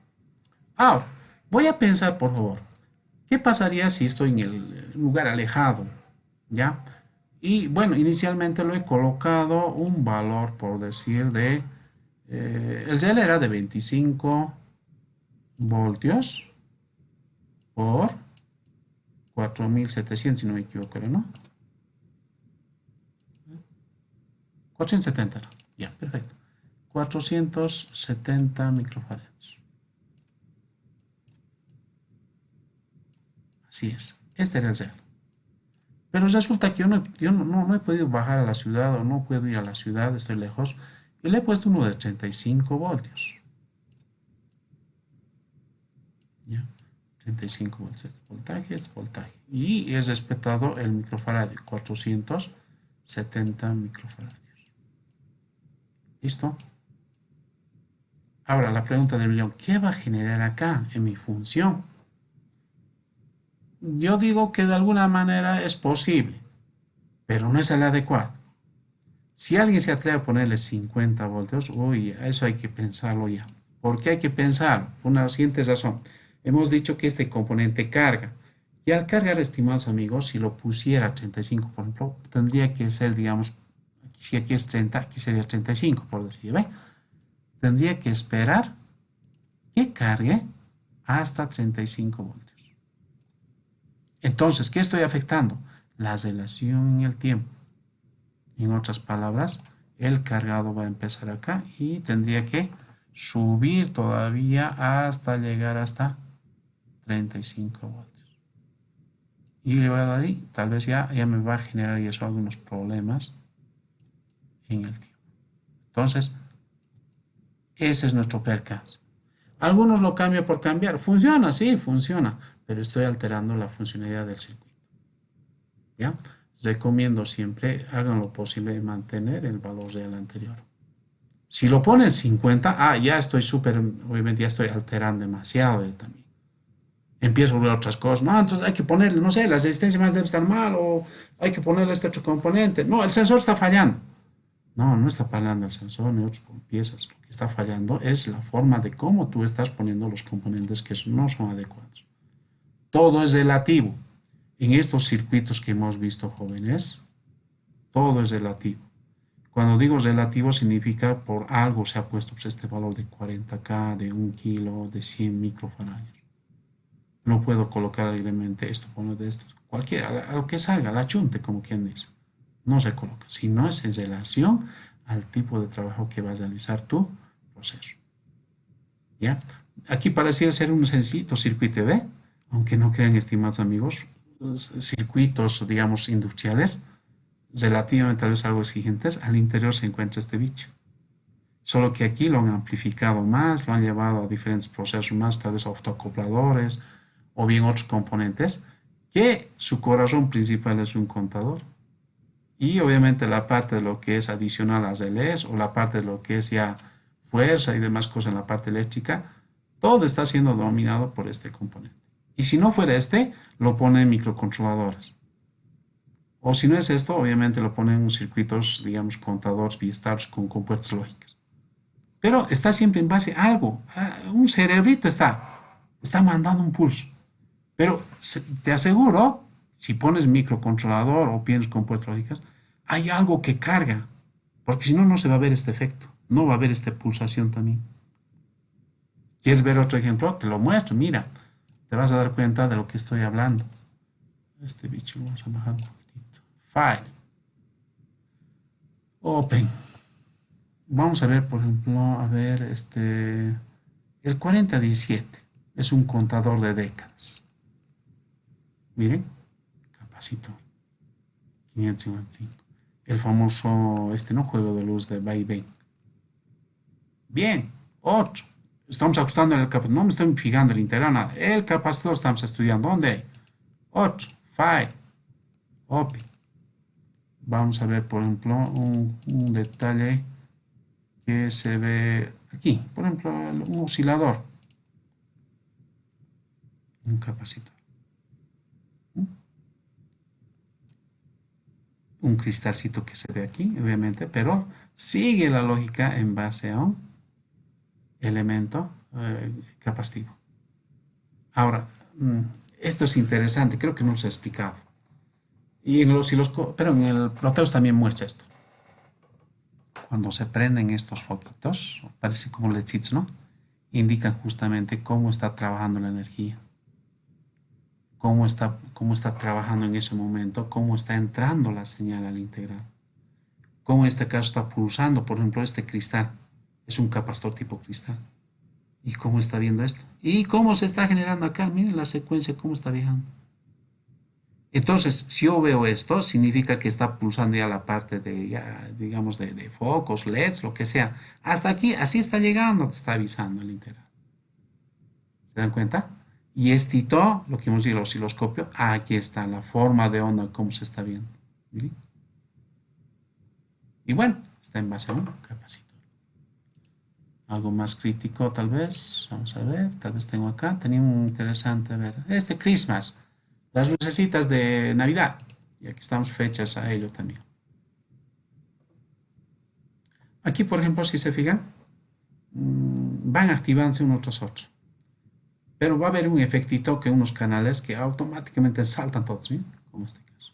Ahora, voy a pensar, por favor, ¿qué pasaría si estoy en el lugar alejado? ¿Ya? Y bueno, inicialmente lo he colocado un valor, por decir, de... el cel era de 25 voltios por 4700, si no me equivoco, ¿no? 470, ya, perfecto. 470 microfarads. Así es, este era el cel. Pero resulta que yo no he podido bajar a la ciudad o no puedo ir a la ciudad, estoy lejos. Y le he puesto uno de 35 voltios. ¿Ya? 35 voltios, este voltaje. Y he respetado el microfaradio, 470 microfaradios. ¿Listo? Ahora la pregunta del millón, ¿qué va a generar acá en mi función? Yo digo que de alguna manera es posible, pero no es el adecuado. Si alguien se atreve a ponerle 50 voltios, uy, eso hay que pensarlo ya. ¿Por qué hay que pensarlo? Por una siguiente razón. Hemos dicho que este componente carga. Y al cargar, estimados amigos, si lo pusiera a 35, por ejemplo, tendría que ser, digamos, si aquí es 30, aquí sería 35, por decir, ¿ve? Tendría que esperar que cargue hasta 35 voltios. Entonces, ¿qué estoy afectando? La relación en el tiempo. En otras palabras, el cargado va a empezar acá y tendría que subir todavía hasta llegar hasta 35 voltios. Y le voy a dar ahí, tal vez ya me va a generar eso algunos problemas en el tiempo. Entonces, ese es nuestro percance. Algunos lo cambian por cambiar. Funciona, sí, funciona, pero estoy alterando la funcionalidad del circuito. ¿Ya? Recomiendo siempre, hagan lo posible de mantener el valor real anterior. Si lo ponen 50, ya estoy obviamente ya estoy alterando demasiado también. Empiezo a ver otras cosas. No, entonces hay que ponerle, no sé, la resistencia más debe estar mal o hay que ponerle este otro componente. No, el sensor está fallando. No está fallando el sensor ni otras piezas. Lo que está fallando es la forma de cómo tú estás poniendo los componentes que no son adecuados. Todo es relativo. En estos circuitos que hemos visto, jóvenes, todo es relativo. Cuando digo relativo significa por algo se ha puesto pues, este valor de 40K, de 1 kilo, de 100 microfaradios. No puedo colocar alegremente esto, poner de esto, cualquiera, a lo que salga, la chunte, como quien dice. No se coloca, sino es en relación al tipo de trabajo que va a realizar tu proceso. ¿Ya? Aquí pareciera ser un sencillo circuito de, aunque no crean, estimados amigos, circuitos, digamos, industriales, relativamente tal vez algo exigentes, al interior se encuentra este bicho. Solo que aquí lo han amplificado más, lo han llevado a diferentes procesos más, tal vez autoacopladores o bien otros componentes, que su corazón principal es un contador. Y obviamente la parte de lo que es adicional a relés o la parte de lo que es ya fuerza y demás cosas en la parte eléctrica, todo está siendo dominado por este componente. Y si no fuera este, lo pone en microcontroladores. O si no es esto, obviamente lo ponen en circuitos, digamos, contadores biestables con compuertas lógicas. Pero está siempre en base a algo. Un cerebrito está mandando un pulso. Pero te aseguro, si pones microcontrolador o tienes compuertas lógicas, hay algo que carga. Porque si no, no se va a ver este efecto. No va a haber esta pulsación también. ¿Quieres ver otro ejemplo? Te lo muestro. Mira, te vas a dar cuenta de lo que estoy hablando. Este bicho lo vamos a bajar un poquitito. File. Open. Vamos a ver, por ejemplo, el 4017 es un contador de décadas. Miren, capacitor. 555. El famoso, ¿no? Juego de luz de vaivén. Bien, 8. Estamos ajustando el capacitor. No me estoy fijando el integral, nada. El capacitor estamos estudiando. ¿Dónde hay? 8. File. Open. Vamos a ver, por ejemplo, un detalle que se ve aquí. Por ejemplo, un oscilador. Un capacitor. Un cristalcito que se ve aquí, obviamente, pero sigue la lógica en base a un elemento capacitivo. Ahora, esto es interesante, creo que no se ha explicado. Y en pero en el Proteus también muestra esto. Cuando se prenden estos foquitos, parece como LEDs, ¿no? Indican justamente cómo está trabajando la energía. Cómo está trabajando en ese momento, cómo está entrando la señal al integral. Cómo en este caso está pulsando, por ejemplo, este cristal. Es un capacitor tipo cristal. ¿Y cómo está viendo esto? ¿Y cómo se está generando acá? Miren la secuencia, cómo está viajando. Entonces, si yo veo esto, significa que está pulsando ya la parte de, ya, digamos, de focos, LEDs, lo que sea. Hasta aquí, así está llegando, te está avisando el integral. ¿Se dan cuenta? Y estito, lo que hemos dicho, el osciloscopio, aquí está la forma de onda, cómo se está viendo. ¿Miren? Y bueno, está en base a un capacitor. Algo más crítico tal vez, vamos a ver, tal vez tengo acá, tenía un interesante, a ver, Christmas, las lucecitas de Navidad, y aquí estamos fechas a ello también. Aquí, por ejemplo, si se fijan, van activándose unos tras otros. Pero va a haber un efectito que unos canales que automáticamente saltan todos, ¿bien? Como este caso.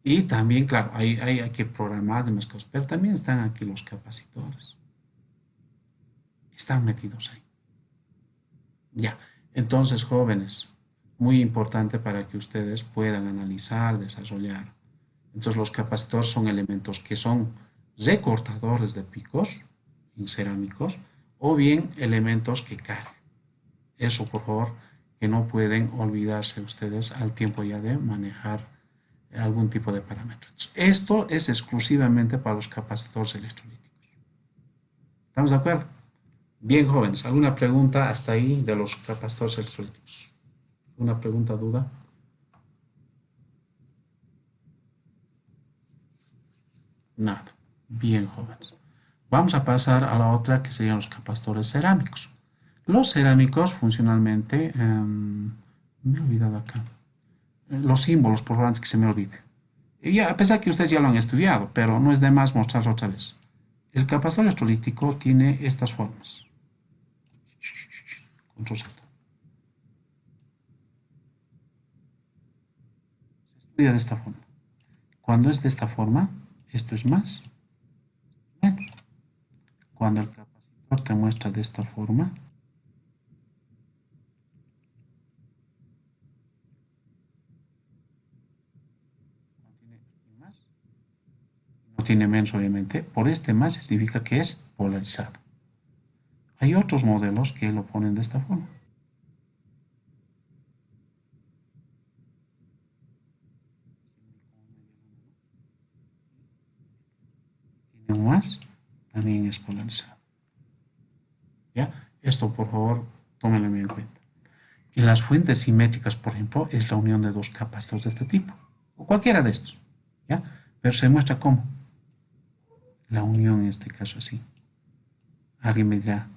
Y también, claro, hay que programar demás cosas, pero también están aquí los capacitores. Están metidos ahí. Ya, entonces, jóvenes, muy importante para que ustedes puedan analizar, desarrollar. Entonces, los capacitores son elementos que son recortadores de picos en cerámicos o bien elementos que cargan. Eso, por favor, que no pueden olvidarse ustedes al tiempo ya de manejar algún tipo de parámetro. Esto es exclusivamente para los capacitores electrolíticos. ¿Estamos de acuerdo? Bien, jóvenes, ¿alguna pregunta hasta ahí de los capacitores electrolíticos? ¿Una pregunta, duda? Nada. Bien, jóvenes. Vamos a pasar a la otra que serían los capacitores cerámicos. Los cerámicos funcionalmente, me he olvidado acá, los símbolos, por favor, antes que se me olvide. Y a pesar que ustedes ya lo han estudiado, pero no es de más mostrarlo otra vez. El capacitor electrolítico tiene estas formas. Control Z. Se estudia de esta forma. Cuando es de esta forma, esto es más, menos. Cuando el capacitor te muestra de esta forma, no tiene menos obviamente, por este más significa que es polarizado. Hay otros modelos que lo ponen de esta forma. Tiene un más, también es polarizado. ¿Ya? Esto, por favor, tómenlo en cuenta. Y las fuentes simétricas, por ejemplo, es la unión de dos capacitores de este tipo, o cualquiera de estos. ¿Ya? Pero se muestra cómo. La unión en este caso así. Alguien me dirá,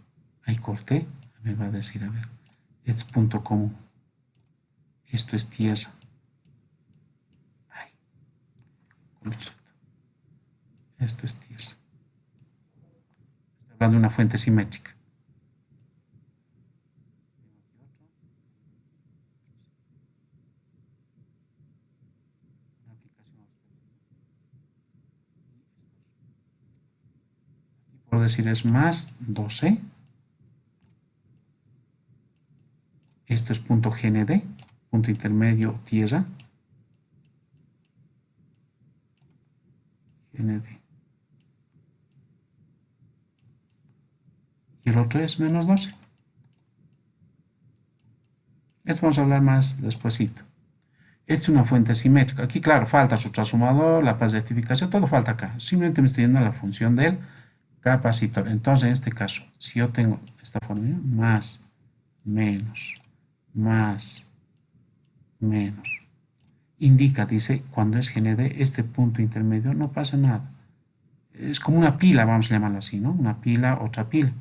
ahí corté, me va a decir, a ver, es punto común. Esto es tierra. Ay, esto es tierra. Estoy hablando de una fuente simétrica. Por decir es más 12. Esto es punto GND, punto intermedio tierra. GND. Y el otro es menos 12. Esto vamos a hablar más despuesito. Esta es una fuente simétrica. Aquí, claro, falta su transformador, la paz de rectificación, todo falta acá. Simplemente me estoy yendo a la función del capacitor. Entonces, en este caso, si yo tengo esta fórmula, más, menos, más, menos, indica, dice, cuando es GND, este punto intermedio no pasa nada. Es como una pila, vamos a llamarlo así, ¿no? Una pila, otra pila.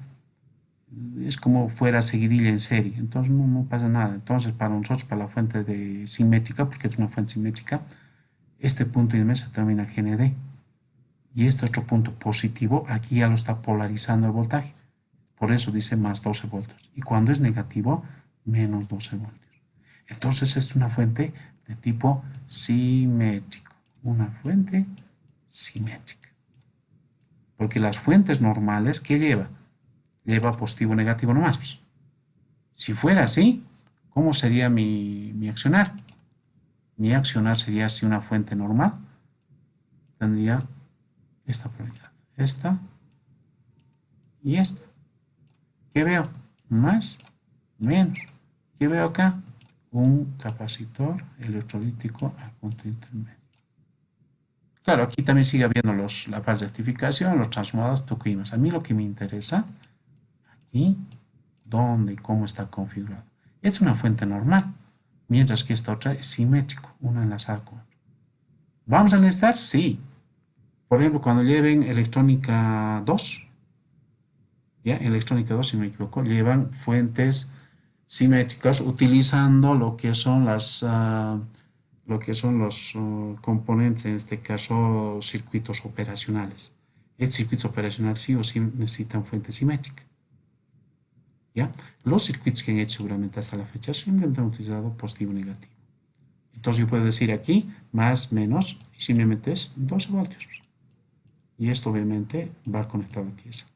Es como fuera seguidilla en serie, entonces no pasa nada. Entonces, para nosotros, para la fuente de simétrica, porque es una fuente simétrica, este punto intermedio se determina GND. Y este otro punto positivo, aquí ya lo está polarizando el voltaje. Por eso dice más 12 voltios. Y cuando es negativo, menos 12 voltios. Entonces es una fuente de tipo simétrico. Una fuente simétrica. Porque las fuentes normales, ¿qué lleva? Lleva positivo o negativo nomás. Pues. Si fuera así, ¿cómo sería mi accionar? Mi accionar sería así una fuente normal. Tendría esta polaridad. Esta y esta. ¿Qué veo? Más, menos. ¿Qué veo acá? Un capacitor electrolítico al punto intermedio. Claro, aquí también sigue habiendo la parte de rectificación, los transformadores, toquimas. A mí lo que me interesa, aquí, dónde y cómo está configurado. Es una fuente normal, mientras que esta otra es simétrico, una enlazada con otra. ¿Vamos a necesitar? Sí. Por ejemplo, cuando lleven electrónica 2, ¿ya? Electrónica 2, si no me equivoco, llevan fuentes simétricas utilizando lo que son los componentes, en este caso circuitos operacionales. El circuito operacional sí o sí necesitan fuente simétrica. ¿Ya? Los circuitos que han hecho seguramente hasta la fecha simplemente han utilizado positivo y negativo. Entonces yo puedo decir aquí más, menos, y simplemente es 12 voltios. Y esto obviamente va conectado a tierra.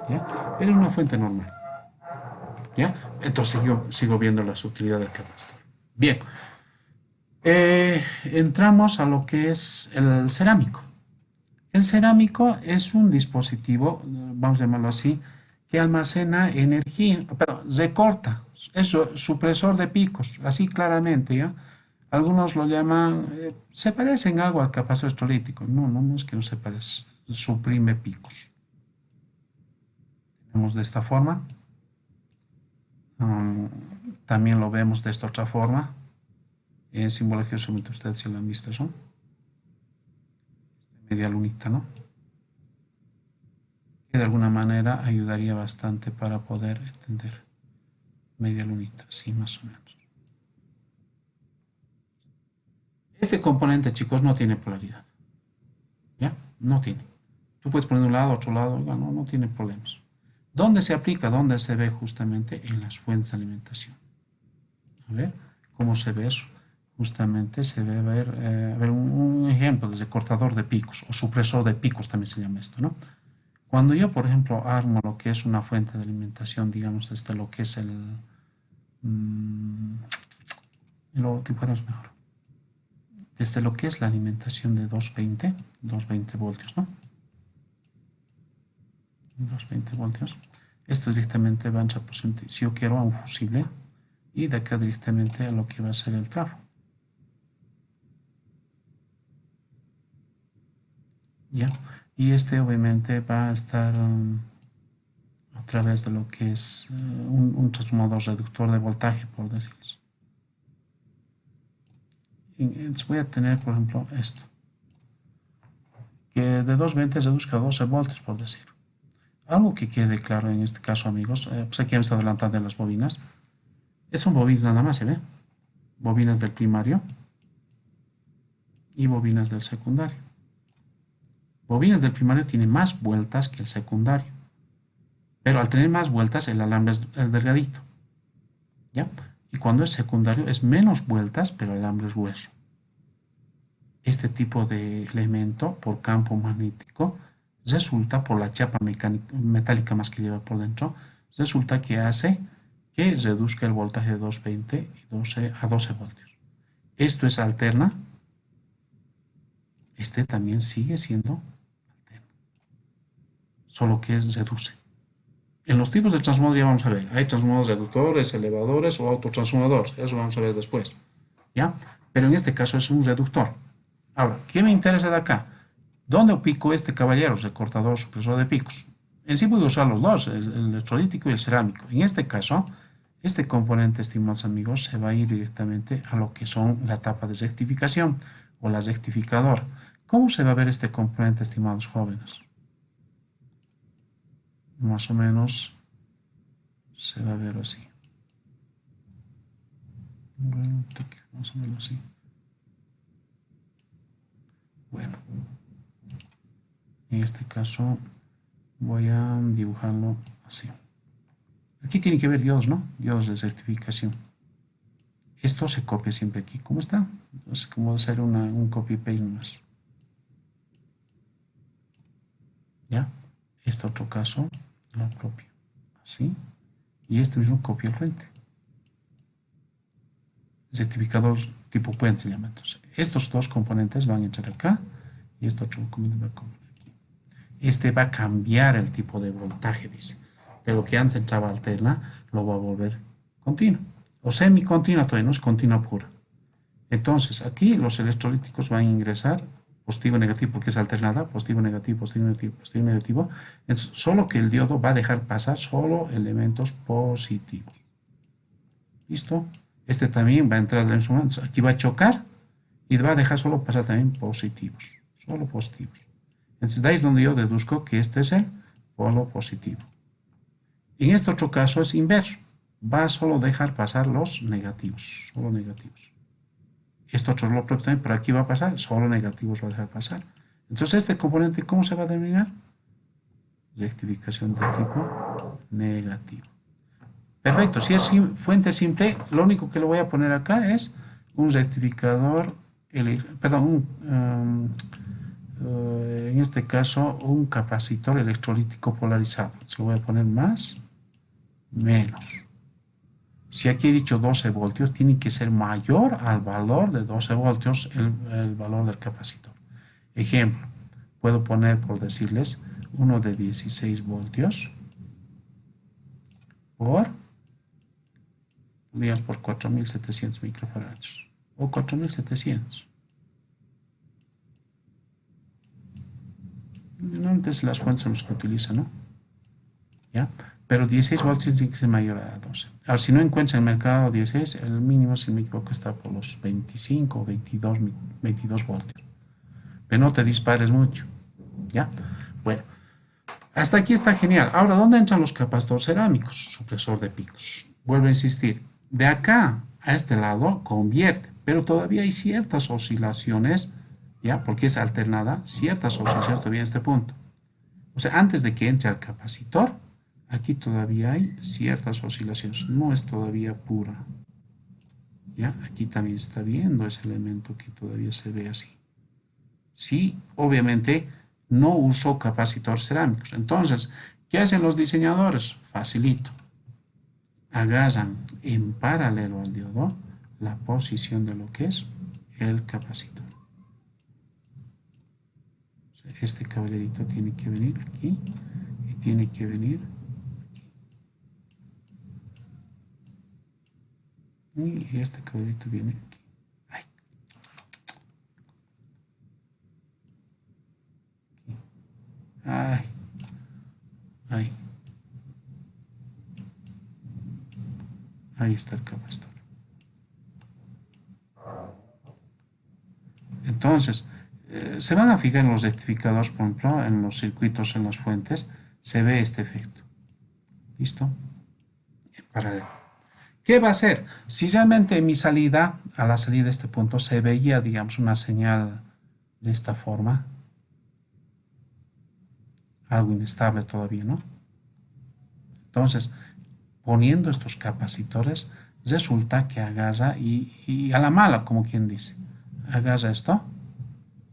¿Ya? Pero es una fuente normal. ¿Ya? Entonces yo sigo viendo las utilidades del capacitor. Bien. Entramos a lo que es el cerámico. El cerámico es un dispositivo, vamos a llamarlo así, que almacena energía, pero recorta, es supresor de picos, así claramente, ¿ya? Algunos lo llaman, se parecen algo al capacitor electrolítico. No es que no se parece, suprime picos. Tenemos de esta forma. También lo vemos de esta otra forma. En simbología solamente ustedes si lo han visto eso. Media lunita, ¿no? Que de alguna manera ayudaría bastante para poder entender. Media lunita, sí, más o menos. Este componente, chicos, no tiene polaridad. ¿Ya? No tiene. Tú puedes poner de un lado, otro lado, no tiene problemas. ¿Dónde se aplica? ¿Dónde se ve justamente? En las fuentes de alimentación. A ver, ¿cómo se ve eso? Justamente se ve a ver un ejemplo desde cortador de picos o supresor de picos también se llama esto, ¿no? Cuando yo, por ejemplo, armo lo que es una fuente de alimentación, digamos, desde lo que es el logotipo es mejor. Desde lo que es la alimentación de 220 voltios, ¿no? 220 voltios. Esto directamente va a entrar, si yo quiero, a un fusible y de acá directamente a lo que va a ser el trafo. ¿ya? Y este obviamente va a estar a través de lo que es un transformador reductor de voltaje, por decirlo. Entonces voy a tener, por ejemplo, esto, que de 220 reduzca a 12 voltios, por decir. Algo que quede claro en este caso, amigos, pues aquí me está adelantando en las bobinas. Son bobinas nada más, ¿se ve? Bobinas del primario y bobinas del secundario. Bobinas del primario tienen más vueltas que el secundario, pero al tener más vueltas el alambre es delgadito, ¿ya? Y cuando es secundario es menos vueltas, pero el alambre es grueso. Este tipo de elemento por campo magnético resulta, por la chapa metálica más que lleva por dentro, resulta que hace que reduzca el voltaje de 220 a 12 voltios. Esto es alterna. Este también sigue siendo alterna, solo que reduce. En los tipos de transformadores ya vamos a ver. Hay transformadores reductores, elevadores o autotransformadores. Eso vamos a ver después. ¿Ya? Pero en este caso es un reductor. Ahora, ¿qué me interesa de acá? ¿Dónde pico este caballero? Recortador, supresor de picos. En sí voy a usar los dos, el electrolítico y el cerámico. En este caso, este componente, estimados amigos, se va a ir directamente a lo que son la etapa de rectificación o la rectificadora. ¿Cómo se va a ver este componente, estimados jóvenes? Más o menos se va a ver así. Más o menos así. Bueno, en este caso voy a dibujarlo así. Aquí tiene que ver diodos, ¿no? Diodos de rectificación. Esto se copia siempre aquí. ¿Cómo está? Es como hacer un copy-paste más. ¿Ya? Este otro caso lo copio así. Y este mismo copio al frente. Rectificador tipo puente se llama. Entonces, estos dos componentes van a entrar acá y este otro componente va a poner aquí. Este va a cambiar el tipo de voltaje, dice. De lo que antes entraba alterna, lo va a volver continuo. O semi-continua, todavía no es continua pura. Entonces, aquí los electrolíticos van a ingresar positivo, negativo, porque es alternada, positivo, negativo, positivo, negativo, positivo, negativo. Entonces, solo que el diodo va a dejar pasar solo elementos positivos. ¿Listo? Este también va a entrar en su momento. Aquí va a chocar y va a dejar solo pasar también positivos. Solo positivos. Entonces, de ahí es donde yo deduzco que este es el polo positivo. En este otro caso es inverso. Va a solo dejar pasar los negativos. Solo negativos. Esto otro lo propio también, pero aquí va a pasar, solo negativos va a dejar pasar. Entonces, este componente, ¿cómo se va a denominar? Rectificación de tipo negativo. Perfecto, si es fuente simple, lo único que le voy a poner acá es un rectificador, perdón, en este caso un capacitor electrolítico polarizado. Se lo voy a poner más, menos. Si aquí he dicho 12 voltios, tiene que ser mayor al valor de 12 voltios el valor del capacitor. Ejemplo, puedo poner, por decirles, uno de 16 voltios digamos, por 4700 microfaradios o 4700. Normalmente las fuentes son las que utilizan, ¿no? ¿Ya? Pero 16 voltios tiene que ser mayor a 12. Ahora, si no encuentras en el mercado 16, el mínimo, si no me equivoco, está por los 25 o 22 voltios. Pero no te dispares mucho, ¿ya? Bueno, hasta aquí está genial. Ahora, ¿dónde entran los capacitores cerámicos? Supresor de picos. Vuelvo a insistir, de acá a este lado convierte, pero todavía hay ciertas oscilaciones, ¿ya? Porque es alternada, ciertas oscilaciones todavía en este punto. O sea, antes de que entre al capacitor, aquí todavía hay ciertas oscilaciones, no es todavía pura. ¿Ya? Aquí también está viendo ese elemento que todavía se ve así. Sí, obviamente no uso capacitores cerámicos. Entonces, ¿qué hacen los diseñadores? Facilito. Agarran en paralelo al diodo la posición de lo que es el capacitor. O sea, este caballerito tiene que venir aquí y tiene que venir aquí. Y este caballerito viene aquí. Ay. Ahí está el capacitor. Entonces, se van a fijar en los rectificadores, por ejemplo, en los circuitos, en las fuentes, se ve este efecto. ¿Listo? En paralelo. ¿Qué va a hacer? Si realmente en mi salida, a la salida de este punto, se veía, digamos, una señal de esta forma, algo inestable todavía, ¿no? Entonces, poniendo estos capacitores, resulta que agarra y a la mala, como quien dice, agarra esto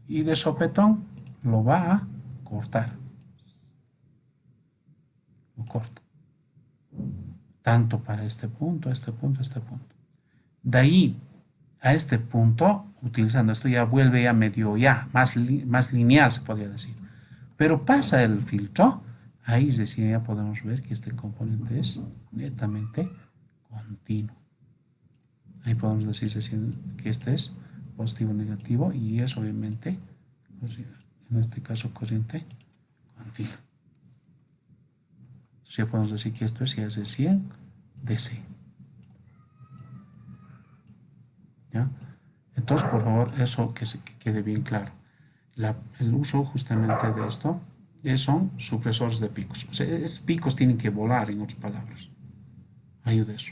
y de sopetón lo va a cortar. Lo corta. Tanto para este punto, este punto, este punto. De ahí a este punto, utilizando esto, ya vuelve ya medio, ya más lineal se podría decir. Pero pasa el filtro, ahí recién ya podemos ver que este componente es netamente continuo. Ahí podemos decir que este es positivo o negativo y es obviamente, en este caso, corriente continua. Entonces ya podemos decir que esto es ya de 100 DC. ¿Ya? Entonces, por favor, eso que quede bien claro. El uso justamente de esto son supresores de picos. O sea, estos picos tienen que volar, en otras palabras. Ayuda eso.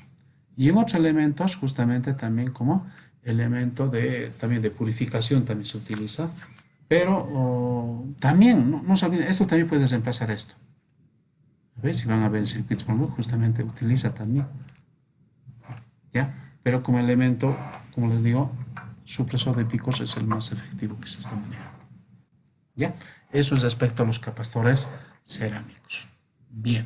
Y en otros elementos, justamente también como elemento también de purificación también se utiliza. Pero también, no se olviden, esto también puede reemplazar esto. A ver si van a ver en circuitos, justamente utiliza también. ¿Ya? Pero como elemento, como les digo, supresor de picos es el más efectivo que se está manejando. ¿Ya? Eso es respecto a los capacitores cerámicos. Bien.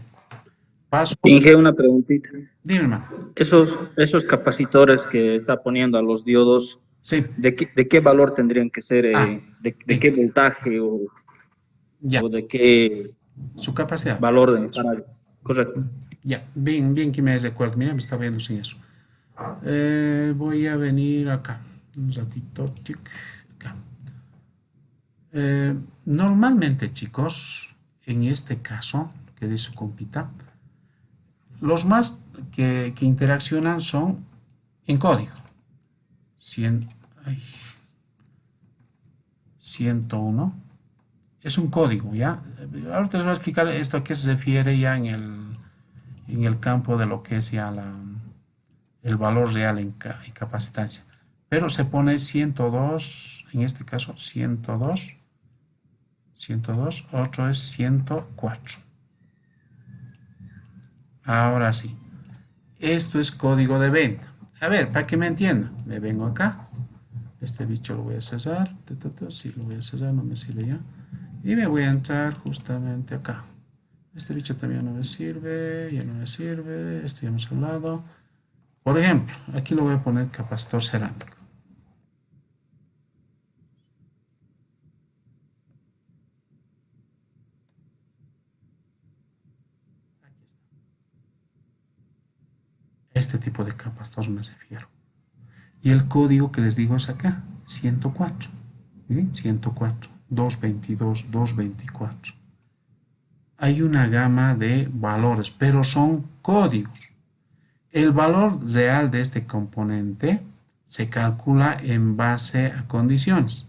Paso. Inge, una preguntita. Dime, hermano. Esos capacitores que está poniendo a los diodos, Sí. ¿de qué valor tendrían que ser? ¿De bien. qué voltaje Ya. o de qué Su capacidad. valor correcto. Ya. Bien que me recuerdo. Mira, me estaba viendo sin eso. Voy a venir acá. Un ratito. Acá. Normalmente, chicos, en este caso, que dice su compita, los más que interaccionan son en código. 101 es un código, ¿ya? Ahorita les voy a explicar esto a qué se refiere ya en el campo de lo que es ya el valor real en capacitancia. Pero se pone 102, en este caso 102, otro es 104. Ahora sí, esto es código de venta. A ver, para que me entiendan, me vengo acá, este bicho lo voy a cerrar, sí, lo voy a cerrar, no me sirve ya, y me voy a entrar justamente acá. Este bicho también no me sirve, ya no me sirve, esto ya hemos hablado. Por ejemplo, aquí lo voy a poner capacitor cerámico. Este tipo de capacitor me refiero. Y el código que les digo es acá, 104. ¿Sí? 104, 222, 224. Hay una gama de valores, pero son códigos. El valor real de este componente se calcula en base a condiciones.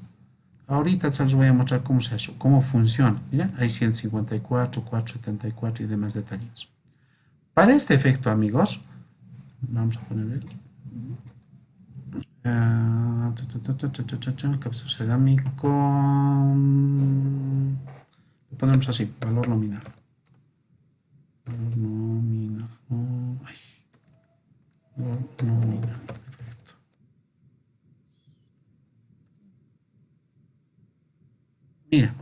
Ahorita les voy a mostrar cómo es eso, cómo funciona. Mira, hay 154, 474 y demás detalles. Para este efecto, amigos, vamos a poner capacitor cerámico. Lo ponemos así, valor nominal. Valor nominal. Valor nominal. Perfecto. Mira.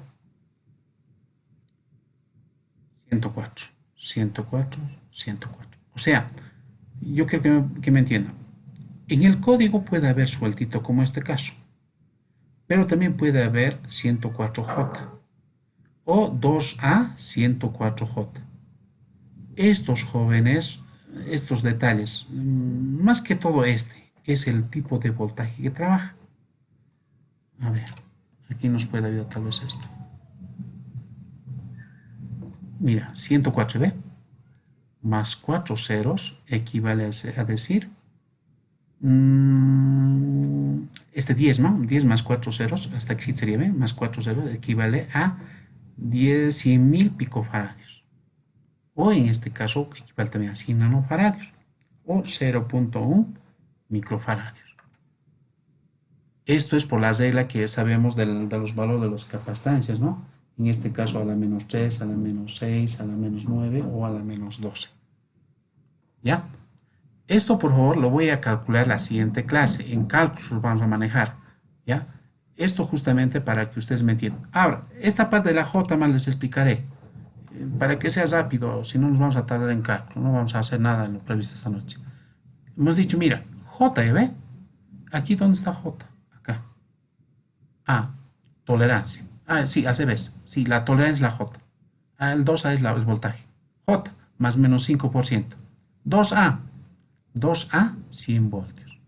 104, 104, 104. O sea, yo creo que me entiendan. En el código puede haber sueltito como este caso, pero también puede haber 104J o 2A 104J. Estos jóvenes, estos detalles, más que todo este, es el tipo de voltaje que trabaja. A ver, aquí nos puede ayudar tal vez esto. Mira, 104, ¿ve? más 4 ceros equivale a decir, este 10, ¿no? 10 más 4 ceros, hasta aquí sería bien, más 4 ceros equivale a 100.000 picofaradios. O en este caso equivale también a 100 nanofaradios o 0.1 microfaradios. Esto es por la regla que sabemos de los valores de las capacitancias, ¿no? En este caso a la menos 3, a la menos 6, a la menos 9 o a la menos 12. ¿Ya? Esto, por favor, lo voy a calcular la siguiente clase. En cálculos lo vamos a manejar. ¿Ya? Esto justamente para que ustedes me entiendan. Ahora, esta parte de la J más les explicaré. Para que sea rápido, si no nos vamos a tardar en cálculo. No vamos a hacer nada en lo previsto esta noche. Hemos dicho, mira, J, ¿ve? Aquí, ¿dónde está J? Acá. A, tolerancia. Ah, sí, al revés. Sí, la tolerancia es la J. El 2A es el voltaje. J, más o menos 5%. 2A, 100 voltios.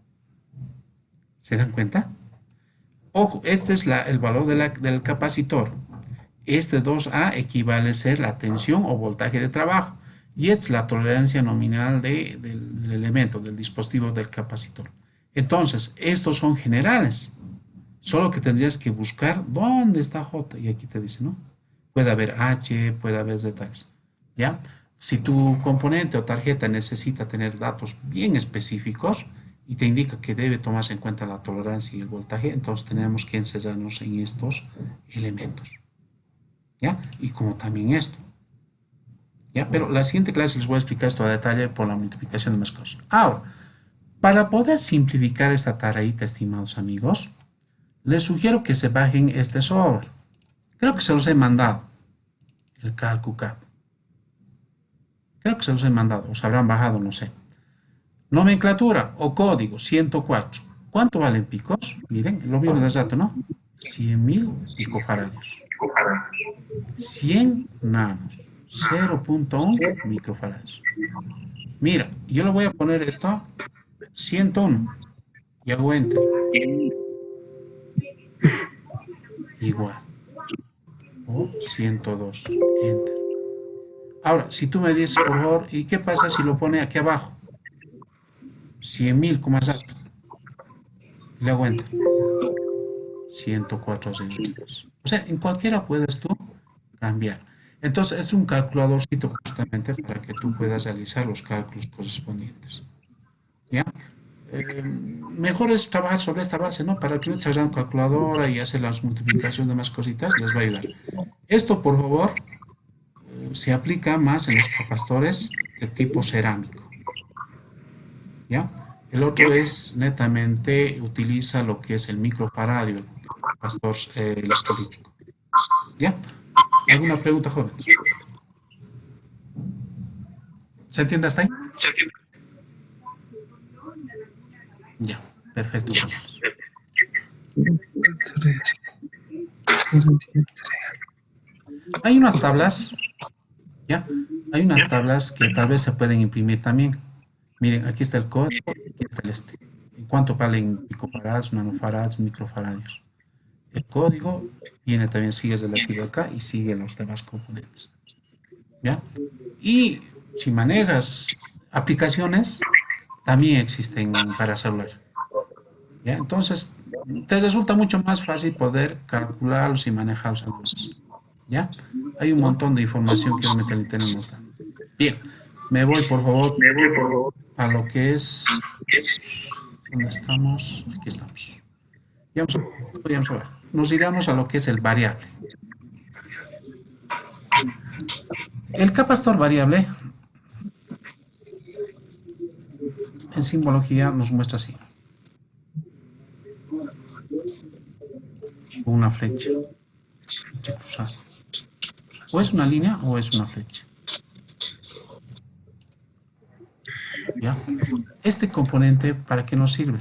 ¿Se dan cuenta? Ojo, este es el valor del capacitor. Este 2A equivale a ser la tensión o voltaje de trabajo. Y esta es la tolerancia nominal del elemento, del dispositivo del capacitor. Entonces, estos son generales. Solo que tendrías que buscar dónde está J. Y aquí te dice, ¿no? Puede haber H, puede haber Z. ¿Ya? Si tu componente o tarjeta necesita tener datos bien específicos y te indica que debe tomarse en cuenta la tolerancia y el voltaje, entonces tenemos que encerrarnos en estos elementos. ¿Ya? Y como también esto. ¿Ya? Pero la siguiente clase les voy a explicar esto a detalle por la multiplicación de más cosas. Ahora, para poder simplificar esta tareita, estimados amigos, les sugiero que se bajen este software. Creo que se los he mandado. El CalcuCap. Creo que se los he mandado. O se habrán bajado, no sé. Nomenclatura o código 104. ¿Cuánto valen picos? Miren, lo vieron de rato, ¿no? 100.000 picofaradios. 100 nanos. 0.1 microfaradios. Mira, yo le voy a poner esto 101 y hago enter. Igual. O 102. Enter. Ahora, si tú me dices, por favor, ¿y qué pasa si lo pone aquí abajo? 100.000, como es alto. Le hago enter. 104 centímetros. O sea, en cualquiera puedes tú cambiar. Entonces, es un calculadorcito justamente para que tú puedas realizar los cálculos correspondientes. ¿Ya? Mejor es trabajar sobre esta base, ¿no? Para que no se hagan calculadora y hacer las multiplicaciones de más cositas, les va a ayudar. Esto, por favor, se aplica más en los capacitores de tipo cerámico. ¿Ya? El otro es netamente, utiliza lo que es el microfaradio, el capacitor electrolítico. ¿Ya? ¿Alguna pregunta, jóvenes? ¿Se entiende hasta ahí? Ya, perfecto. Hay unas tablas, ¿ya? Hay unas tablas que tal vez se pueden imprimir también. Miren, aquí está el código, aquí está el este. ¿En cuánto valen picofarads, nanofarads, microfaradios? El código viene también, sigue relativo acá y sigue los demás componentes. ¿Ya? Y si manejas aplicaciones, también existen para celular. ¿Ya? Entonces, te resulta mucho más fácil poder calcularlos y manejarlos algunos. ¿Ya? Hay un montón de información que obviamente le tenemos. Bien, me voy por favor a lo que es... ¿Dónde estamos? Aquí estamos. Vamos a ver. Nos iremos a lo que es el variable. El capacitor variable en simbología nos muestra así. Una flecha cruzada. O es una línea o es una flecha. ¿Ya? Este componente, ¿para qué nos sirve?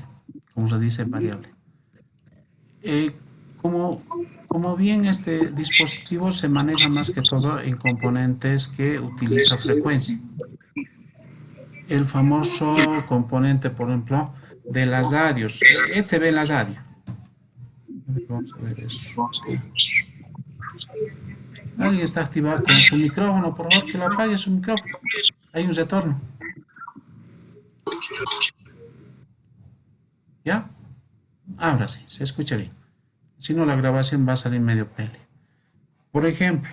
Como se dice, variable. Como bien este dispositivo se maneja más que todo en componentes que utiliza frecuencia. El famoso componente, por ejemplo, de las radios. Se ve en la radio. Vamos a ver eso. Alguien está activado con su micrófono, por favor, que lo apague su micrófono. Hay un retorno. ¿Ya? Ahora sí, se escucha bien. Si no, la grabación va a salir medio pele. Por ejemplo,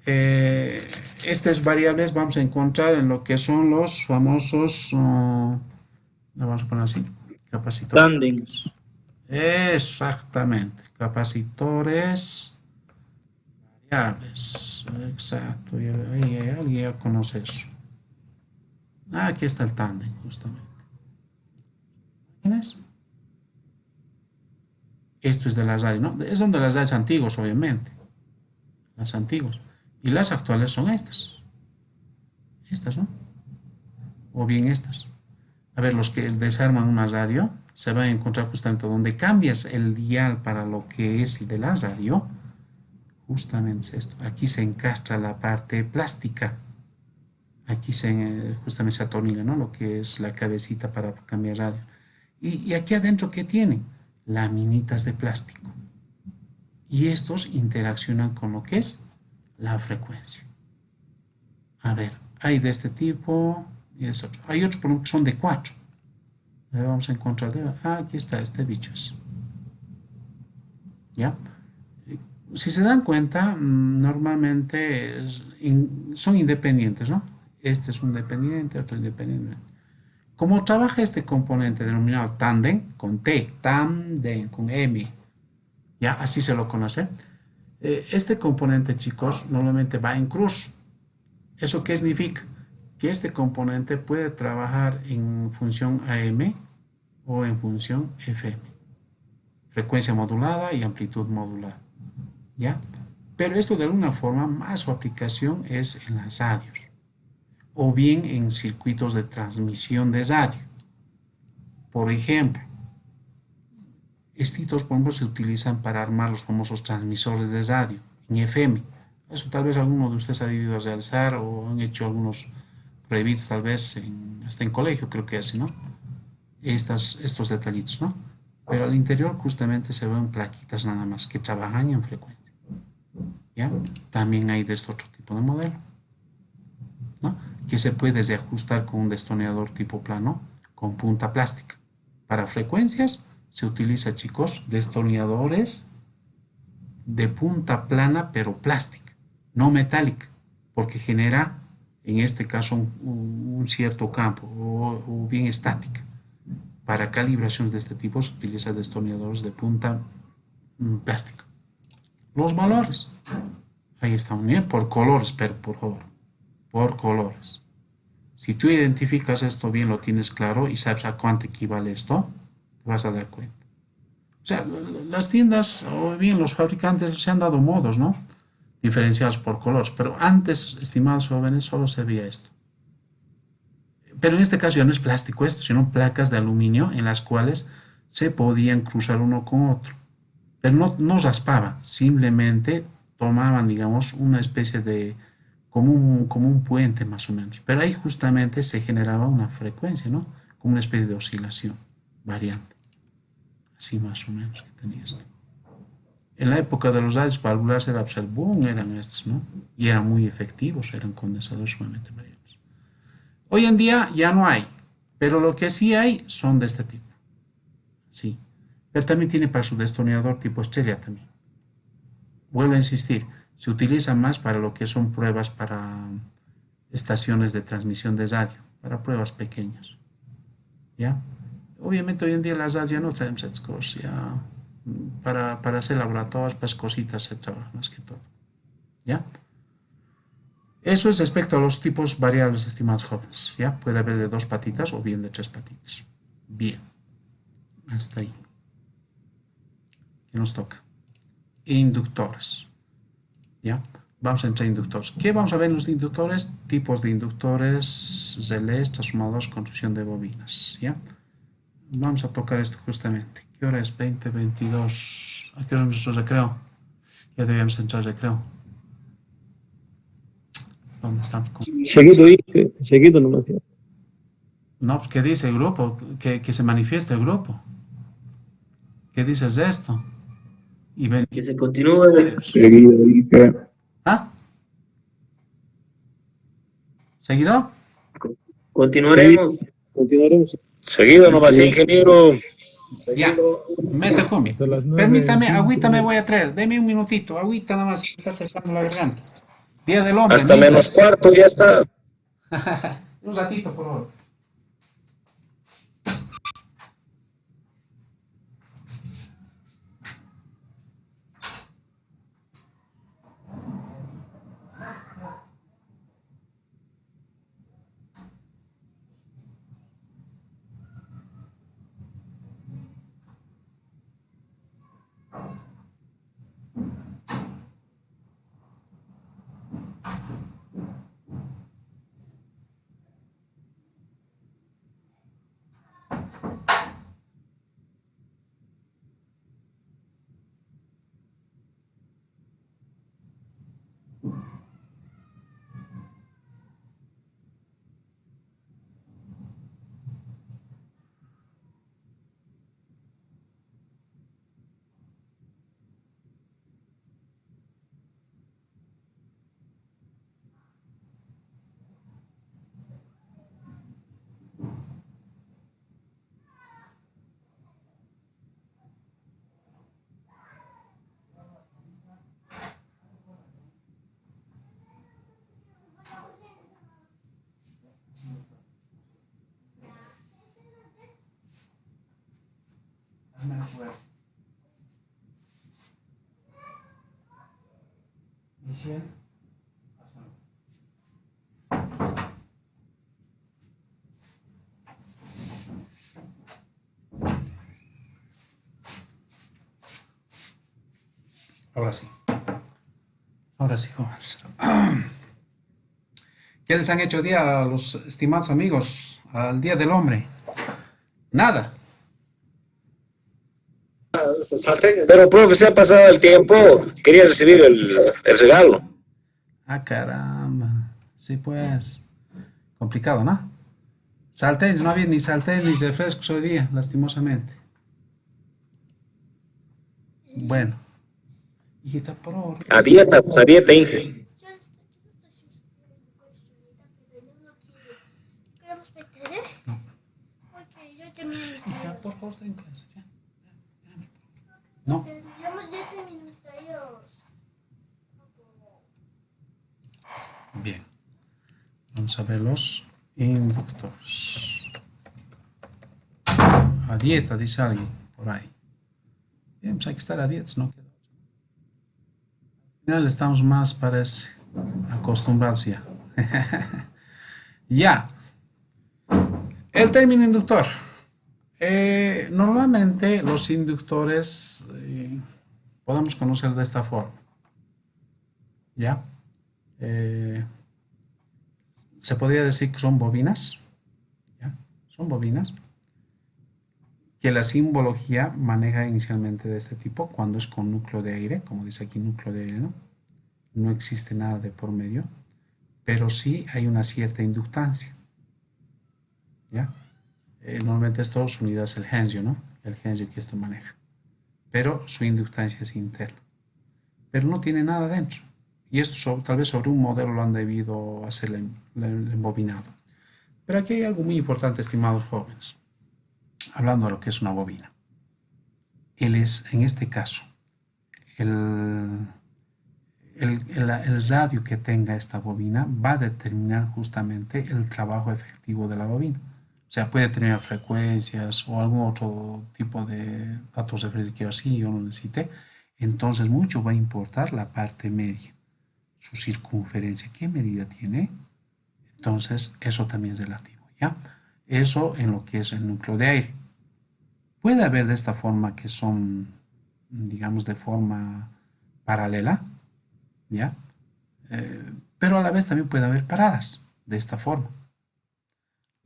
estas variables vamos a encontrar en lo que son los famosos, vamos a poner así, capacitores. Tandem. Exactamente, capacitores variables. Exacto, ahí alguien ya conoce eso. Aquí está el tándem, justamente. ¿Quién es? Esto es de la radio, ¿no? Son de las radios antiguas, obviamente. Las antiguas. Y las actuales son estas. Estas, ¿no? O bien estas. A ver, los que desarman una radio se van a encontrar justamente donde cambias el dial para lo que es de la radio. Justamente es esto. Aquí se encastra la parte plástica. Aquí justamente se atornilla, ¿no? Lo que es la cabecita para cambiar radio. Y aquí adentro, ¿qué tienen? Laminitas de plástico. Y estos interaccionan con lo que es la frecuencia. A ver, hay de este tipo y de este otro. Hay otros, por ejemplo, que son de 4. Vamos a encontrar. Aquí está, este bicho es. ¿Ya? Si se dan cuenta, normalmente son independientes, ¿no? Este es un dependiente, otro independiente. Como trabaja este componente denominado tándem, con T, tándem, con M, ya así se lo conoce. Este componente, chicos, normalmente va en cruz. ¿Eso qué significa? Que este componente puede trabajar en función AM o en función FM. Frecuencia modulada y amplitud modulada. ¿Ya? Pero esto de alguna forma más su aplicación es en las radios o bien en circuitos de transmisión de radio. Por ejemplo, estos, por ejemplo, se utilizan para armar los famosos transmisores de radio en FM. Eso tal vez alguno de ustedes ha debido realizar o han hecho algunos pruebits tal vez hasta en colegio, creo que así, ¿no? Estos detallitos, ¿no? Pero al interior justamente se ven plaquitas nada más que trabajan en frecuencia. ¿Ya? También hay de este otro tipo de modelo, ¿no? Que se puede reajustar con un destornillador tipo plano con punta plástica. Para frecuencias se utiliza, chicos, destornilladores de punta plana pero plástica, no metálica, porque genera en este caso un cierto campo o bien estática. Para calibraciones de este tipo se utiliza destornilladores de punta plástica. Los valores, ahí están, bien, por colores, pero por favor, por colores. Si tú identificas esto bien, lo tienes claro y sabes a cuánto equivale esto, te vas a dar cuenta. O sea, las tiendas o bien los fabricantes se han dado modos, ¿no? Diferenciados por colores, pero antes, estimados jóvenes, solo se veía esto. Pero en este caso ya no es plástico esto, sino placas de aluminio en las cuales se podían cruzar uno con otro. Pero no raspaba, simplemente tomaban, digamos, una especie de, como un puente más o menos. Pero ahí justamente se generaba una frecuencia, ¿no? Como una especie de oscilación variante. Así más o menos que tenía esto. En la época de los radios valvulares era pues, el boom, eran estos, ¿no? Y eran muy efectivos, eran condensadores sumamente variables. Hoy en día ya no hay, pero lo que sí hay son de este tipo. Sí, pero también tiene para su destornillador tipo estrella también. Vuelvo a insistir, se utiliza más para lo que son pruebas para estaciones de transmisión de radio, para pruebas pequeñas. ¿Ya? Obviamente hoy en día las radios ya no traen estas cosas, ya para hacer laboratorios, pues cositas se trabaja más que todo. ¿Ya? Eso es respecto a los tipos variables, estimados jóvenes. ¿Ya? Puede haber de 2 patitas o bien de 3 patitas. Bien. Hasta ahí. ¿Qué nos toca? Inductores. ¿Ya? Vamos a entrar a inductores. ¿Qué vamos a ver en los inductores? Tipos de inductores, relés, transformadores, construcción de bobinas. ¿Ya? Vamos a tocar esto justamente. ¿Qué hora es? 20:22. ¿A qué hora es nuestro recreo? Ya debíamos entrar al recreo. ¿Dónde estamos? Seguido nomás. No, pues ¿qué dice el grupo? Que se manifieste el grupo. ¿Qué dices de esto? Y ven. Que se continúe. Seguido, dije. ¿Ah? ¿Seguido? Continuaremos. Seguido nomás, ingeniero. Ya, mete combi. Hasta las 9, Permítame, sí, agüita me sí. voy a traer. Deme un minutito, agüita nada más, que está cerrando la garganta. Día del hombre, Hasta menos mientras. cuarto ya está. Un ratito, por favor. ¿Y 100? Ahora sí. Ahora sí, jóvenes. ¿Qué les han hecho hoy día a los estimados amigos al Día del Hombre? Nada. Pero, profe, se ha pasado el tiempo. Quería recibir el regalo. Ah, caramba. Sí, pues. Complicado, ¿no? Saltéis, no había ni saltéis ni refrescos hoy día, lastimosamente. Bueno. Hijita, por favor. A dieta, pues a dieta, Inge. Hija, por favor, está en clase. Ya. No. Bien. Vamos a ver los inductores. A dieta, dice alguien por ahí. Bien, pues hay que estar a dieta, no queda. Al final estamos más, parece, acostumbrados ya. Ya. El término inductor. Normalmente los inductores podemos conocer de esta forma. ¿Ya? Se podría decir que son bobinas. ¿Ya? Son bobinas que la simbología maneja inicialmente de este tipo cuando es con núcleo de aire, como dice aquí núcleo de aire, ¿no? No existe nada de por medio, pero sí hay una cierta inductancia. ¿Ya? Normalmente esto su unidad es el hensio, ¿no? El hensio que esto maneja. Pero su inductancia es interna. Pero no tiene nada dentro. Y esto tal vez sobre un modelo lo han debido hacer el embobinado. Pero aquí hay algo muy importante, estimados jóvenes. Hablando de lo que es una bobina. En este caso, el radio que tenga esta bobina va a determinar justamente el trabajo efectivo de la bobina. O sea, puede tener frecuencias o algún otro tipo de datos de frecuencia que así yo no necesite. Entonces, mucho va a importar la parte media, su circunferencia. ¿Qué medida tiene? Entonces, eso también es relativo, ¿ya? Eso en lo que es el núcleo de aire. Puede haber de esta forma que son, digamos, de forma paralela, ¿ya? Pero a la vez también puede haber paradas de esta forma.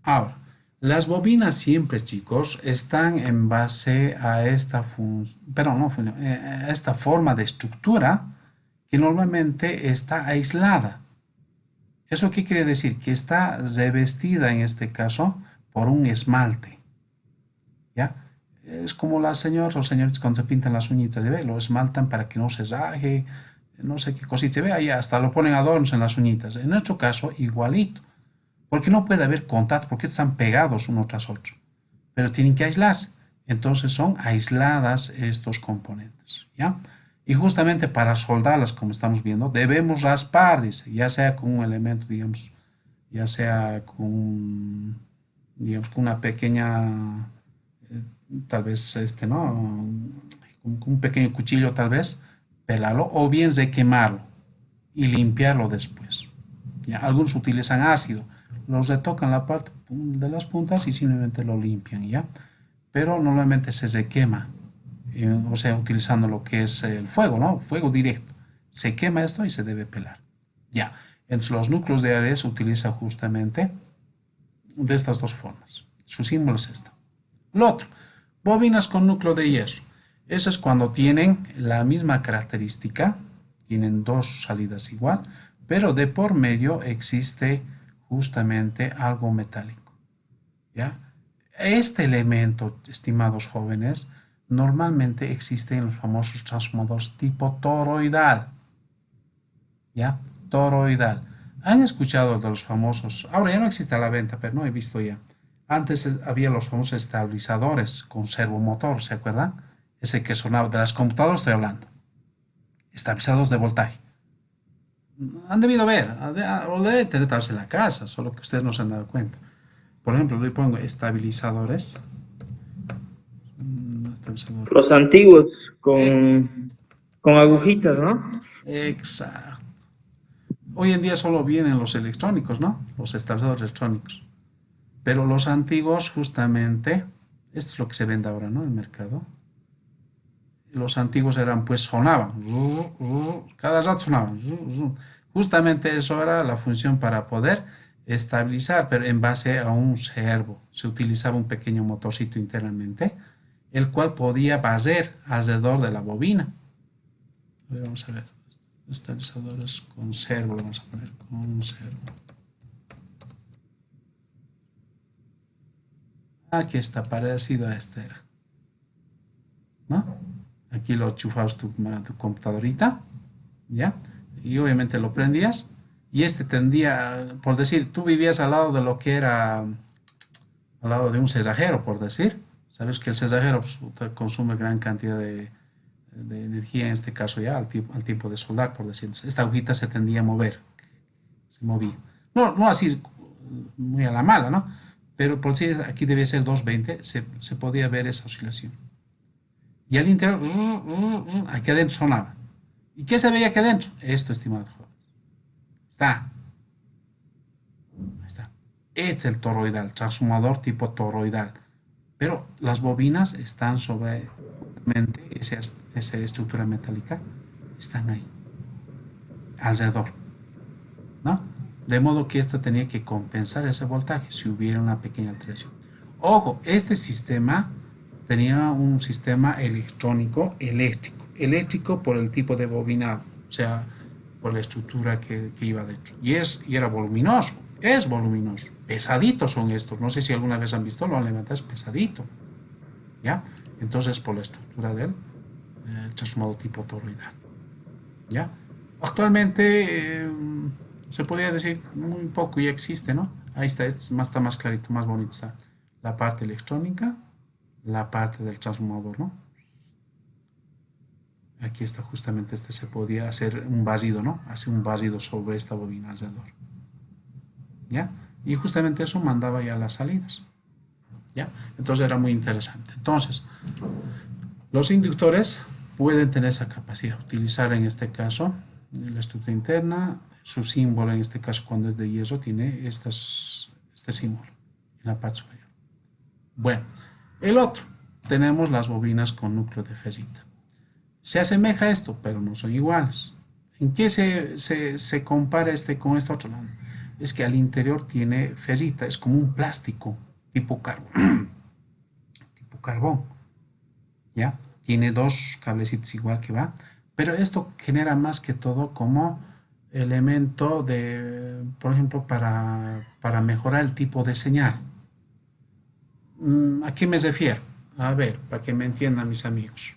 Ahora, las bobinas siempre, chicos, están en base a esta a esta forma de estructura que normalmente está aislada. ¿Eso qué quiere decir? Que está revestida en este caso por un esmalte. ¿Ya? Es como las señoras o señoritas cuando se pintan las uñitas, ¿ve? Lo esmaltan para que no se raje, no sé qué cosita, ¿ve? Ahí hasta lo ponen adornos en las uñitas. En nuestro caso, igualito. Porque no puede haber contacto, porque están pegados uno tras otro. Pero tienen que aislarse. Entonces son aisladas estos componentes, ¿ya? Y justamente para soldarlas, como estamos viendo, debemos raspar, dice, ya sea con un elemento, digamos, ya sea con, digamos, con una pequeña, tal vez, ¿no? Con un pequeño cuchillo, tal vez, pelarlo, o bien de quemarlo y limpiarlo después. ¿Ya? Algunos utilizan ácido, los retocan la parte de las puntas y simplemente lo limpian, ¿ya? Pero normalmente se quema, o sea, utilizando lo que es el fuego, ¿no? Fuego directo. Se quema esto y se debe pelar. Ya. Entonces los núcleos de ARE se utilizan justamente de estas dos formas. Su símbolo es esta. Lo otro, bobinas con núcleo de hierro. Eso es cuando tienen la misma característica, tienen dos salidas igual, pero de por medio existe justamente algo metálico. ¿Ya? Este elemento, estimados jóvenes, normalmente existe en los famosos transformadores tipo toroidal. ¿Ya? Toroidal. ¿Han escuchado de los famosos? Ahora ya no existe a la venta, pero no he visto ya. Antes había los famosos estabilizadores con servomotor, ¿se acuerdan? Ese que sonaba, de las computadoras estoy hablando. Estabilizadores de voltaje. Han debido ver, o debe tener en la casa, solo que ustedes no se han dado cuenta. Por ejemplo, le pongo estabilizadores. Estabilizador. Los antiguos Eh, con agujitas, ¿no? exacto. Hoy en día solo vienen los electrónicos, ¿no? Los estabilizadores electrónicos. Pero los antiguos, justamente, esto es lo que se vende ahora, ¿no? En el mercado. Los antiguos eran, pues sonaban. Cada rato sonaban. Justamente eso era la función para poder estabilizar, pero en base a un servo. Se utilizaba un pequeño motorcito internamente, el cual podía barrer alrededor de la bobina. A ver, vamos a ver. Estabilizadores con servo, vamos a poner con servo. Aquí está, parecido a este era, ¿no? Aquí lo chufabas tu computadorita, ¿ya? Y obviamente lo prendías. Y este tendía, por decir, tú vivías al lado de lo que era, al lado de un cerrajero, por decir. Sabes que el cerrajero pues, consume gran cantidad de energía, en este caso ya, al tiempo de soldar, por decir. Esta agujita se tendía a mover, se movía. No, no así muy a la mala, ¿no? Pero por si aquí debe ser 220, se podía ver esa oscilación. Y al interior, aquí adentro sonaba. ¿Y qué se veía aquí adentro? Esto, estimado joven. Está. Ahí está. Este es el toroidal, transformador tipo toroidal. Pero las bobinas están sobre esa estructura metálica, están ahí, alrededor, ¿no? De modo que esto tenía que compensar ese voltaje si hubiera una pequeña alteración. Ojo, este sistema tenía un sistema electrónico eléctrico. Eléctrico por el tipo de bobinado, o sea, por la estructura que iba dentro. Y era voluminoso, es voluminoso. Pesaditos son estos. No sé si alguna vez han visto, lo han levantado, es pesadito. ¿Ya? Entonces, por la estructura del transformador tipo toroidal. ¿Ya? Actualmente se podría decir muy poco ya existe, ¿no? Ahí está, está más clarito, más bonito está la parte electrónica, la parte del transformador, ¿no? Aquí está justamente se podía hacer un barrido, ¿no? Hacer un barrido sobre esta bobina alrededor. ¿Ya? Y justamente eso mandaba ya las salidas. ¿Ya? Entonces era muy interesante. Entonces, los inductores pueden tener esa capacidad, utilizar en este caso la estructura interna, su símbolo en este caso cuando es de hierro tiene este símbolo en la parte superior. Bueno, el otro, tenemos las bobinas con núcleo de ferrita. Se asemeja a esto, pero no son iguales. ¿En qué se compara con este otro lado? Es que al interior tiene ferrita, es como un plástico tipo carbón. Tipo carbón. ¿Ya? Tiene dos cablecitos igual que va. Pero esto genera más que todo como elemento de, por ejemplo, para mejorar el tipo de señal. ¿A qué me refiero? A ver, para que me entiendan mis amigos.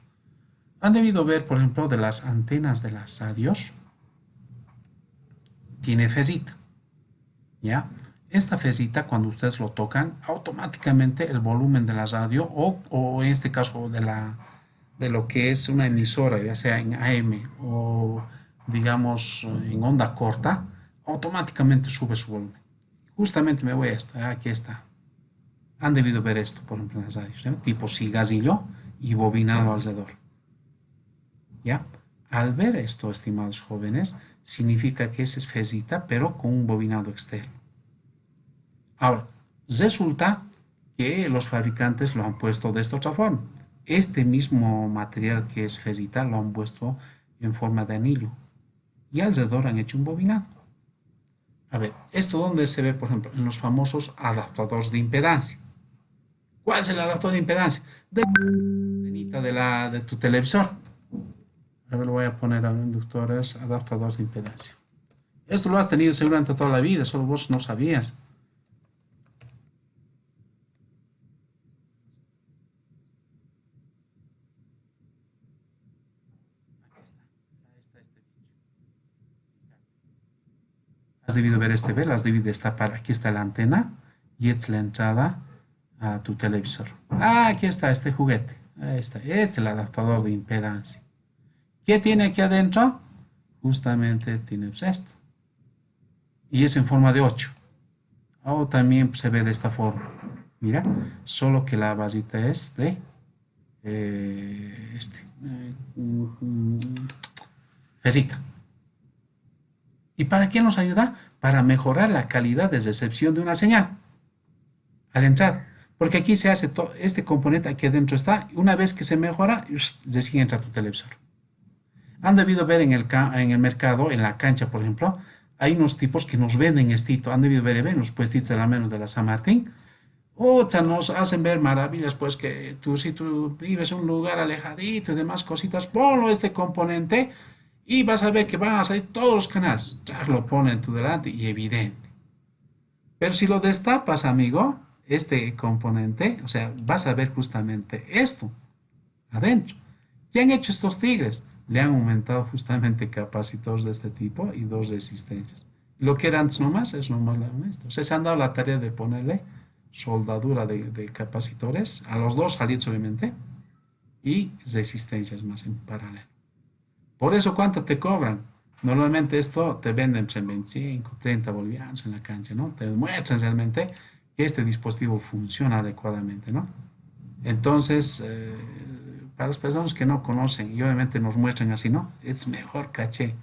Han debido ver, por ejemplo, de las antenas de las radios. Tiene ferrita. ¿Ya? Esta fecita, cuando ustedes lo tocan, automáticamente el volumen de la radio o en este caso de lo que es una emisora, ya sea en AM o digamos en onda corta, automáticamente sube su volumen. Justamente me voy a esto, aquí está. Han debido ver esto, por ejemplo, en las radios, ¿eh? Tipo sigasillo y bobinado alrededor. ¿Ya? Al ver esto, estimados jóvenes, significa que es fecita, pero con un bobinado externo. Ahora, resulta que los fabricantes lo han puesto de esta otra forma. Este mismo material que es fecita lo han puesto en forma de anillo y alrededor han hecho un bobinado. A ver, ¿esto dónde se ve, por ejemplo? En los famosos adaptadores de impedancia. ¿Cuál es el adaptador de impedancia? De tu televisor. A ver, lo voy a poner a inductores, adaptadores de impedancia. Esto lo has tenido seguramente toda la vida, solo vos no sabías. Has debido ver este velo, has debido destapar. Aquí está la antena y esta es la entrada a tu televisor. Ah, aquí está este juguete. Ahí está. Este es el adaptador de impedancia. ¿Qué tiene aquí adentro? Justamente tiene esto. Y es en forma de 8. O también se ve de esta forma. Mira, solo que la basita es de fecita. ¿Y para qué nos ayuda? Para mejorar la calidad de recepción de una señal al entrar. Porque aquí se hace todo, este componente aquí adentro está, y una vez que se mejora, recién entra tu televisor. Han debido ver en el mercado, en la cancha, por ejemplo, hay unos tipos que nos venden estito, han debido ver en los puestitos de la menos de la San Martín. O sea, nos hacen ver maravillas, pues que tú, si tú vives en un lugar alejadito y demás cositas, ponlo este componente y vas a ver que van a salir todos los canales. Ya lo ponen en tu delante y evidente. Pero si lo destapas, amigo, este componente, o sea, vas a ver justamente esto adentro. ¿Qué han hecho estos tigres? Le han aumentado justamente capacitores de este tipo y dos resistencias. Lo que era antes nomás es nomás esto. O sea, se han dado la tarea de ponerle soldadura de capacitores a los dos salidos obviamente y resistencias más en paralelo. Por eso, ¿cuánto te cobran? Normalmente esto te venden en 25, 30 bolivianos en la cancha, ¿no? Te demuestran realmente que este dispositivo funciona adecuadamente, ¿no? Entonces, para las personas que no conocen y obviamente nos muestran así, ¿no? Es mejor caché,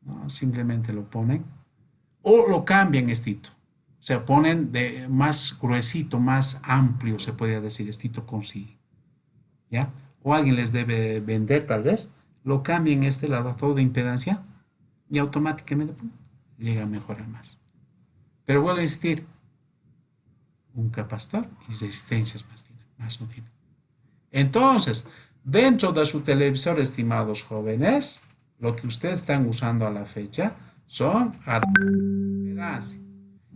¿no? Simplemente lo ponen o lo cambian estito. O sea, ponen de más gruesito, más amplio, se puede decir, estito consigue, ¿ya? O alguien les debe vender tal vez, lo cambian el adaptador de impedancia y automáticamente pum, llega a mejorar más. Pero vuelvo a insistir, un capacitor y resistencias más tiene, más no tiene. Entonces, dentro de su televisor, estimados jóvenes, lo que ustedes están usando a la fecha son impedancia.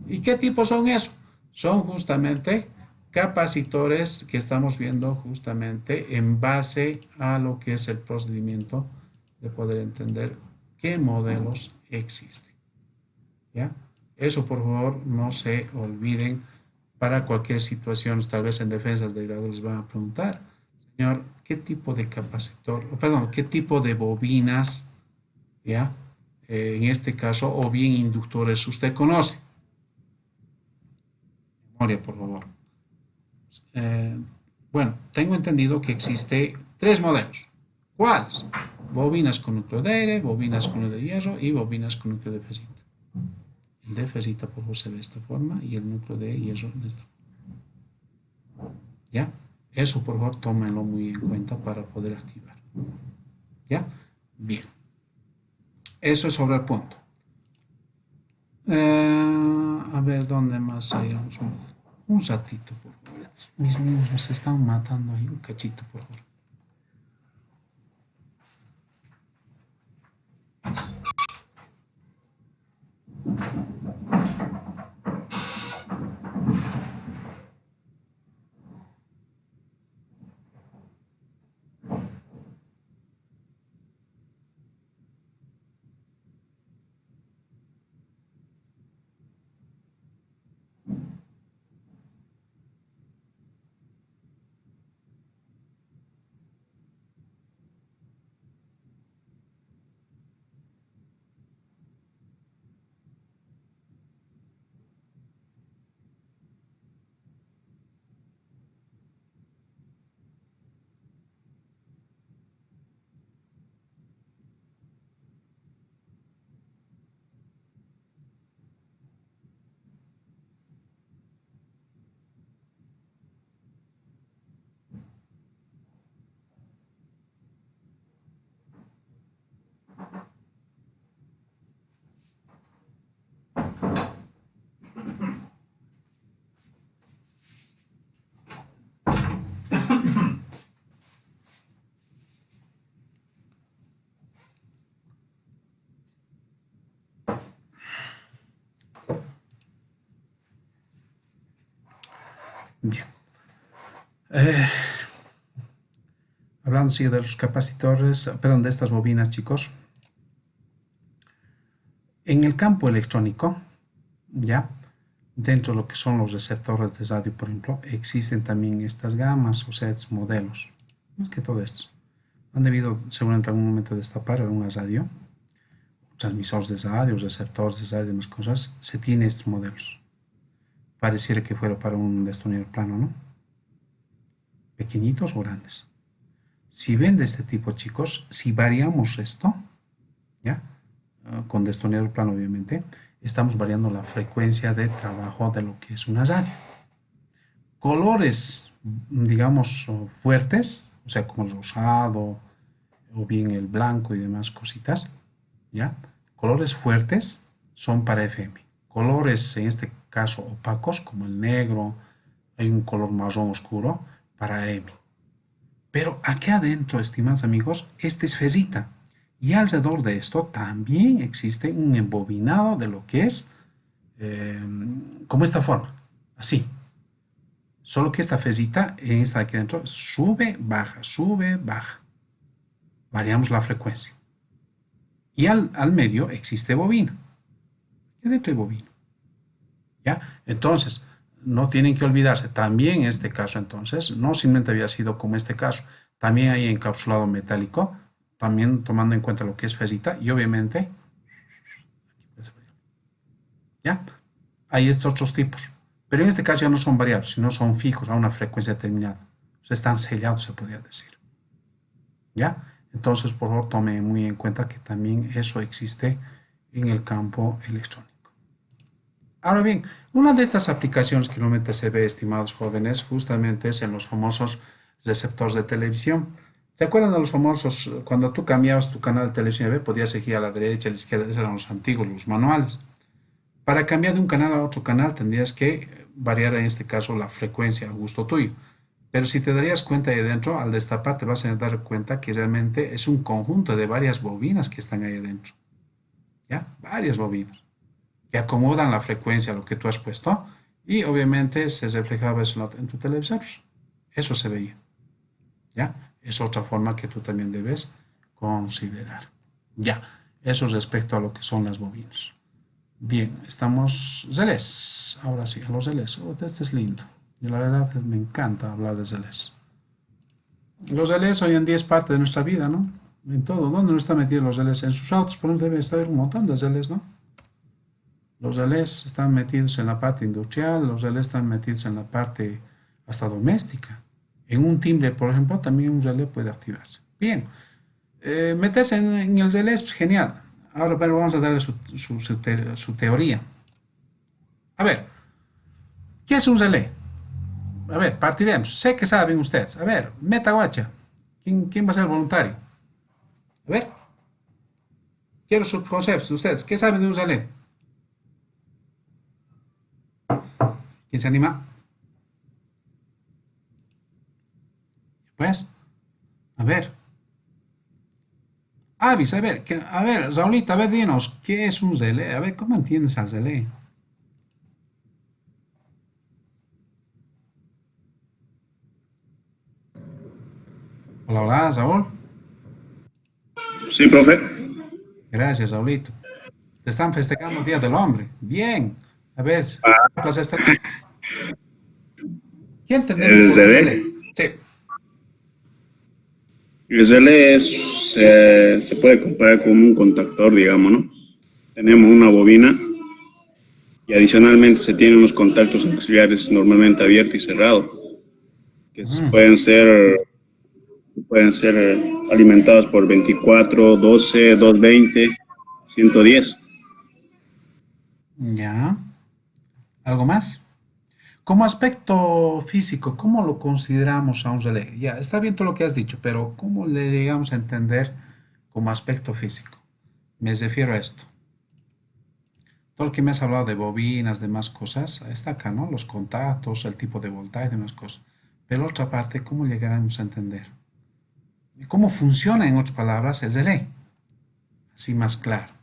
¿Y qué tipo son esos? Son justamente capacitores que estamos viendo justamente en base a lo que es el procedimiento de poder entender qué modelos existen. ¿Ya? Eso por favor no se olviden para cualquier situación, tal vez en defensas de grado les van a preguntar, señor, ¿qué tipo de capacitor, perdón, qué tipo de bobinas, ya, en este caso, o bien inductores usted conoce? Memoria, por favor. Eh, bueno, tengo entendido que existe tres modelos. ¿Cuáles? Bobinas con núcleo de aire, bobinas con núcleo de hierro y bobinas con núcleo de fecita. El de fecita por favor se ve de esta forma y el núcleo de hierro de esta forma. ¿Ya? Eso por favor tómenlo muy en cuenta para poder activar. ¿Ya? Bien. Eso es sobre el punto. A ver, ¿dónde más hay un ratito, por favor? Mis niños nos están matando ahí. Un cachito, por favor. Bien. Eh, Hablando sí de los capacitores, perdón, de estas bobinas, chicos. En el campo electrónico, ya, dentro de lo que son los receptores de radio, por ejemplo, existen también estas gamas, o sea, estos modelos. Más que todo esto. Han debido seguramente en algún momento destapar una radio, transmisores de radio, receptores de radio y demás cosas. Se tiene estos modelos. Pareciera que fuera para un destornillador plano, ¿no? Pequeñitos o grandes. Si ven de este tipo, chicos, si variamos esto, ¿ya? Con destornillador plano, obviamente, estamos variando la frecuencia de trabajo de lo que es una radio. Colores, digamos, fuertes, o sea, como el rosado, o bien el blanco y demás cositas, ¿ya? Colores fuertes son para FM. Colores, en este caso, opacos, como el negro, hay un color marrón oscuro, para AM. Pero aquí adentro, estimados amigos, esta es fesita. Y alrededor de esto también existe un embobinado de lo que es como esta forma, así. Solo que esta fesita, en esta de aquí adentro, sube, baja. Variamos la frecuencia. Y al medio existe bobina. Y adentro hay bobina. ¿Ya? Entonces, no tienen que olvidarse, también en este caso entonces, no simplemente había sido como este caso, también hay encapsulado metálico, también tomando en cuenta lo que es fesita y obviamente, ¿ya? Hay estos otros tipos, pero en este caso ya no son variables, sino son fijos a una frecuencia determinada, o sea, están sellados, se podría decir, ¿ya? Entonces, por favor, tome muy en cuenta que también eso existe en el campo electrónico. Ahora bien, una de estas aplicaciones que normalmente se ve, estimados jóvenes, justamente es en los famosos receptores de televisión. ¿Se acuerdan de los famosos, cuando tú cambiabas tu canal de televisión, podías seguir a la derecha, a la izquierda? Esos eran los antiguos, los manuales. Para cambiar de un canal a otro canal tendrías que variar en este caso la frecuencia a gusto tuyo. Pero si te darías cuenta ahí adentro, al destapar te vas a dar cuenta que realmente es un conjunto de varias bobinas que están ahí adentro. ¿Ya? Varias bobinas que acomodan la frecuencia a lo que tú has puesto y obviamente se reflejaba eso en tu televisor. Eso se veía. ¿Ya? Es otra forma que tú también debes considerar. Ya, eso respecto a lo que son las bobinas. Bien, estamos relés. Ahora sí, a los relés. Oh, este es lindo. Y la verdad me encanta hablar de relés. Los relés hoy en día es parte de nuestra vida, ¿no? En todo. ¿Dónde no están metidos los relés? En sus autos, por ejemplo, debe estar un montón de relés, ¿no? Los relés están metidos en la parte industrial, los relés están metidos en la parte hasta doméstica. En un timbre, por ejemplo, también un relé puede activarse. Bien, meterse en el relé es genial. Ahora, pero vamos a darle su teoría. A ver, ¿qué es un relé? A ver, partiremos. Sé que saben ustedes. A ver, meta guacha. ¿Quién va a ser voluntario? A ver, quiero sus conceptos. Ustedes, ¿qué saben de un relé? ¿Quién se anima? Pues, a ver. Avis, a ver, Raulita, a ver, dinos, ¿qué es un relé? A ver, ¿cómo entiendes al relé? Hola, hola, Raúl. Sí, profe. Gracias, Raulito. Te están festejando el Día del Hombre. Bien. A ver, ¿qué pasa esta? ¿Qué entendemos El por un relé. relé? Sí. El relé se puede comparar con un contactor, digamos, ¿no? Tenemos una bobina y adicionalmente se tienen unos contactos auxiliares normalmente abierto y cerrado, que pueden ser alimentados por 24, 12, 220, 110. Ya. ¿Algo más? Como aspecto físico, ¿cómo lo consideramos a un relé? Ya, está bien todo lo que has dicho, pero ¿cómo le llegamos a entender como aspecto físico? Me refiero a esto. Todo lo que me has hablado de bobinas, demás cosas, está acá, ¿no? Los contactos, el tipo de voltaje, demás cosas. Pero la otra parte, ¿cómo llegaremos a entender? ¿Cómo funciona, en otras palabras, el relé? Así más claro.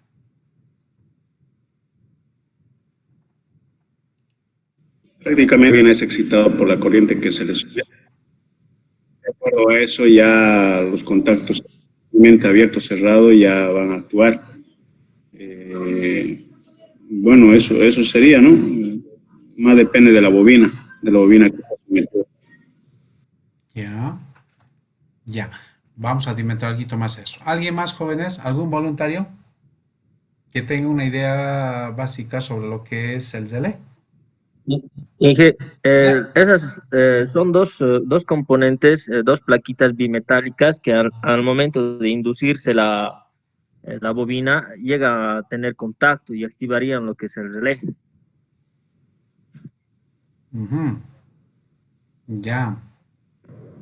Prácticamente viene es excitado por la corriente que se le sube. De acuerdo a eso, ya los contactos mente abierto cerrado ya van a actuar. Eh, bueno, eso sería, ¿no? Más depende de la bobina que está sometida. Ya, ya. Vamos a alimentar un poquito más eso. ¿Alguien más, jóvenes? ¿Algún voluntario que tenga una idea básica sobre lo que es el ZL? Y- Inge, Ya. esas son dos componentes, dos plaquitas bimetálicas que al momento de inducirse la bobina llega a tener contacto y activarían lo que es el relé. Ujú, ya.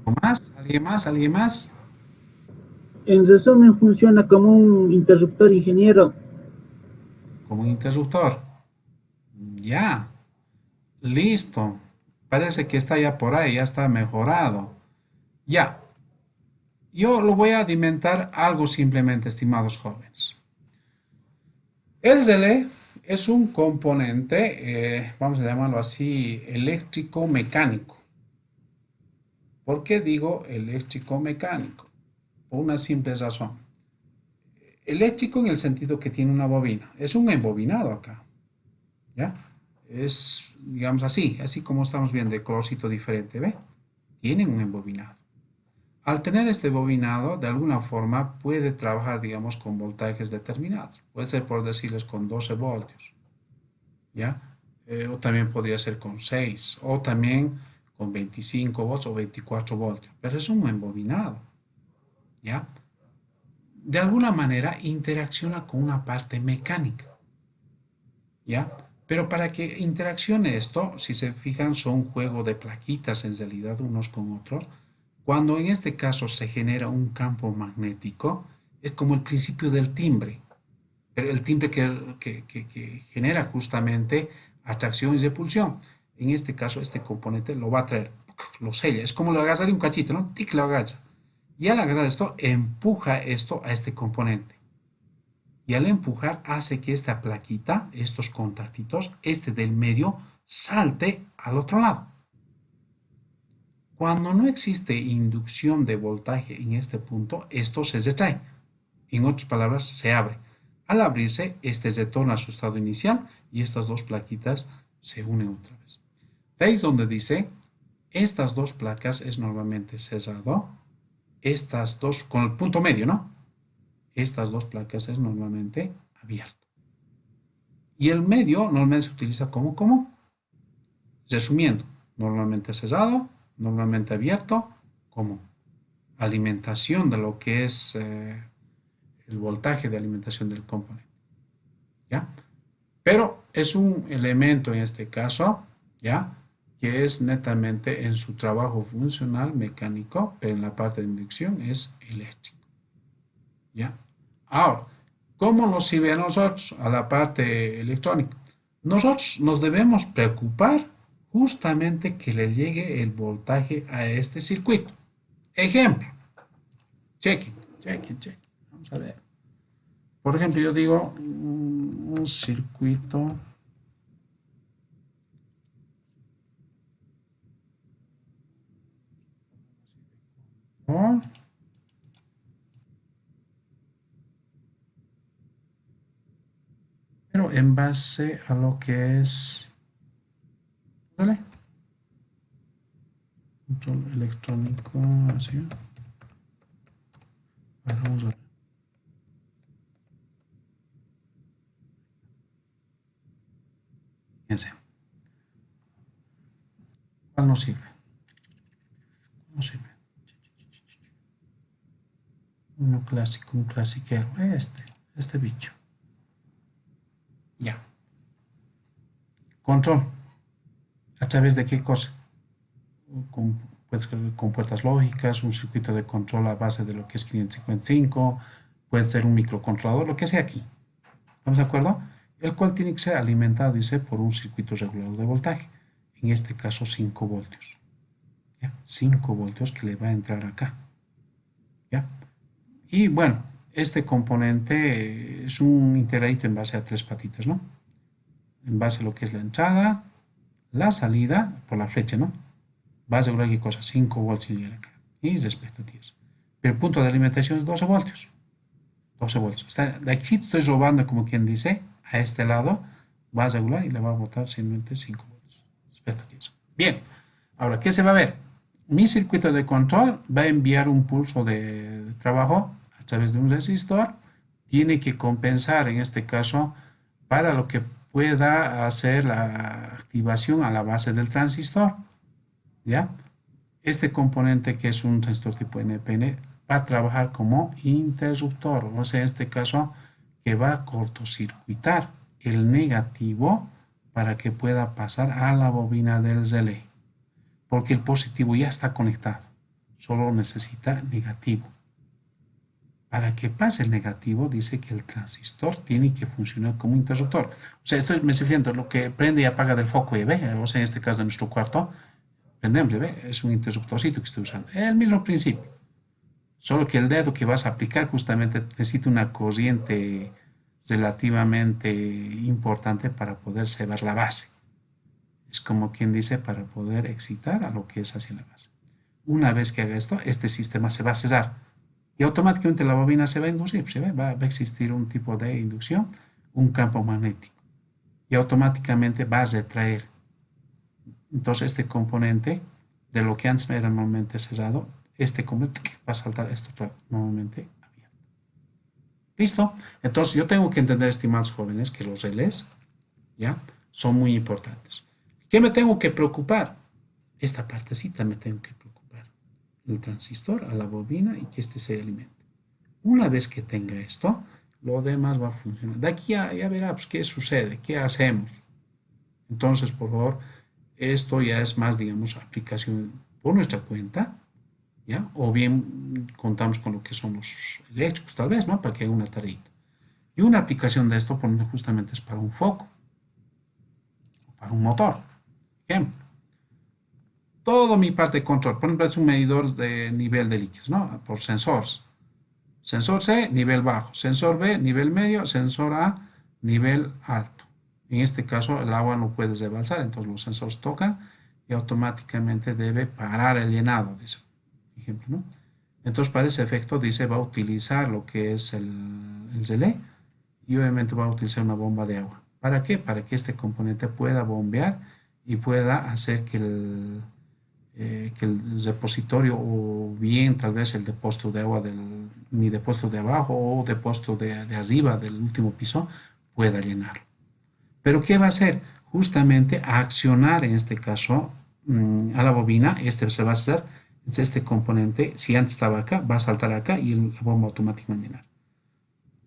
¿O más? ¿Alguien más? ¿Alguien más? En resumen, funciona como un interruptor ingeniero. Como un interruptor. Ya. Listo. Parece que está ya por ahí, ya está mejorado. Ya. Yo lo voy a alimentar algo simplemente, estimados jóvenes. El relé es un componente, vamos a llamarlo así, eléctrico-mecánico. ¿Por qué digo eléctrico-mecánico? Por una simple razón. Eléctrico en el sentido que tiene una bobina. Es un embobinado acá. ¿Ya? Es, digamos así como estamos viendo, de colorcito diferente, ¿ve? Tiene un embobinado. Al tener este bobinado, de alguna forma puede trabajar, digamos, con voltajes determinados. Puede ser, por decirles, con 12 voltios, ¿ya? O también podría ser con 6, o también con 25 voltios o 24 voltios. Pero es un embobinado, ¿ya? De alguna manera interacciona con una parte mecánica, ¿ya? Pero para que interaccione esto, si se fijan, son un juego de plaquitas en realidad unos con otros. Cuando en este caso se genera un campo magnético, es como el principio del timbre, pero el timbre que genera justamente atracción y repulsión. En este caso, este componente lo va a traer, lo sella, es como lo agarraría un cachito, ¿no? Tic, lo agarra. Y al agarrar esto, empuja esto a este componente. Y al empujar hace que esta plaquita, estos contactitos, este del medio, salte al otro lado. Cuando no existe inducción de voltaje en este punto, esto se retrae. En otras palabras, se abre. Al abrirse, este retorna a su estado inicial y estas dos plaquitas se unen otra vez. De ahí es donde dice, estas dos placas es normalmente cerrado, estas dos, con el punto medio, ¿no? Estas dos placas es normalmente abierto. Y el medio normalmente se utiliza como. Resumiendo, normalmente cerrado, normalmente abierto, como alimentación de lo que es el voltaje de alimentación del componente. ¿Ya? Pero es un elemento en este caso, ¿ya? Que es netamente en su trabajo funcional mecánico, pero en la parte de inducción es eléctrico. ¿Ya? Ahora, ¿cómo nos sirve a nosotros a la parte electrónica? Nosotros nos debemos preocupar justamente que le llegue el voltaje a este circuito. Ejemplo, chequen. Vamos a ver. Por ejemplo, yo digo un circuito. ¿No? Pero en base a lo que es, ¿vale? Control electrónico, así. Vamos a ver. Fíjense. ¿Cuál nos sirve? No sirve. Uno clásico, un clasiquero. Este bicho. Ya. Control. ¿A través de qué cosa? Con, puede ser con puertas lógicas, un circuito de control a base de lo que es 555, puede ser un microcontrolador, lo que sea aquí. ¿Estamos de acuerdo? El cual tiene que ser alimentado, dice, por un circuito regulador de voltaje. En este caso, 5 voltios. ¿Ya? 5 voltios que le va a entrar acá. ¿Ya? Y bueno, este componente es un integradito en base a 3 patitas, ¿no? En base a lo que es la entrada, la salida por la flecha, ¿no? Va a asegurar qué cosa, 5 voltios y acá. Y respecto a 10. Pero el punto de alimentación es 12 voltios. 12 voltios. De aquí estoy robando, como quien dice, a este lado, va a regular y le va a botar simplemente 5 voltios. Respecto a 10. Bien. Ahora, ¿qué se va a ver? Mi circuito de control va a enviar un pulso de trabajo a través de un resistor. Tiene que compensar, en este caso, para lo que pueda hacer la activación a la base del transistor. ¿Ya? Este componente, que es un transistor tipo NPN, va a trabajar como interruptor, o sea, en este caso, que va a cortocircuitar el negativo para que pueda pasar a la bobina del relé, porque el positivo ya está conectado, solo necesita negativo. Para que pase el negativo, dice que el transistor tiene que funcionar como interruptor. O sea, esto me estoy refiriendo a lo que prende y apaga del foco, ¿ve? O sea, en este caso de nuestro cuarto, prendemos, ¿ve? Es un interruptorcito que estoy usando. Es el mismo principio. Solo que el dedo que vas a aplicar justamente necesita una corriente relativamente importante para poder cebar la base. Es como quien dice, para poder excitar a lo que es hacia la base. Una vez que haga esto, este sistema se va a cerrar y automáticamente la bobina se va a inducir. ¿Se ve? Va a existir un tipo de inducción, un campo magnético, y automáticamente va a retraer. Entonces este componente, de lo que antes era normalmente cerrado, este componente va a saltar esto nuevamente abierto. ¿Listo? Entonces yo tengo que entender, estimados jóvenes, que los relés, ¿ya?, son muy importantes. ¿Qué me tengo que preocupar? Esta partecita me tengo que preocupar. El transistor a la bobina y que este se alimente. Una vez que tenga esto, lo demás va a funcionar. De aquí ya verá, pues, qué sucede, qué hacemos. Entonces, por favor, esto ya es más, digamos, aplicación por nuestra cuenta, ¿ya? O bien contamos con lo que son los eléctricos, tal vez, ¿no? Para que haga una tareita. Y una aplicación de esto, por ejemplo, justamente es para un foco, o para un motor. Ejemplo. Todo mi parte de control, por ejemplo, es un medidor de nivel de líquidos, ¿no? Por sensores. Sensor C, nivel bajo. Sensor B, nivel medio. Sensor A, nivel alto. En este caso, el agua no puede rebalsar, entonces los sensores tocan y automáticamente debe parar el llenado, dice, ejemplo, ¿no? Entonces, para ese efecto, dice, va a utilizar lo que es el relé y obviamente va a utilizar una bomba de agua. ¿Para qué? Para que este componente pueda bombear y pueda hacer que el repositorio, o bien tal vez el depósito de agua mi depósito de abajo o depósito de arriba del último piso, pueda llenarlo. Pero ¿qué va a hacer? Justamente a accionar, en este caso, a la bobina. Este se va a hacer, este componente, si antes estaba acá, va a saltar acá y la bomba automática va a llenar.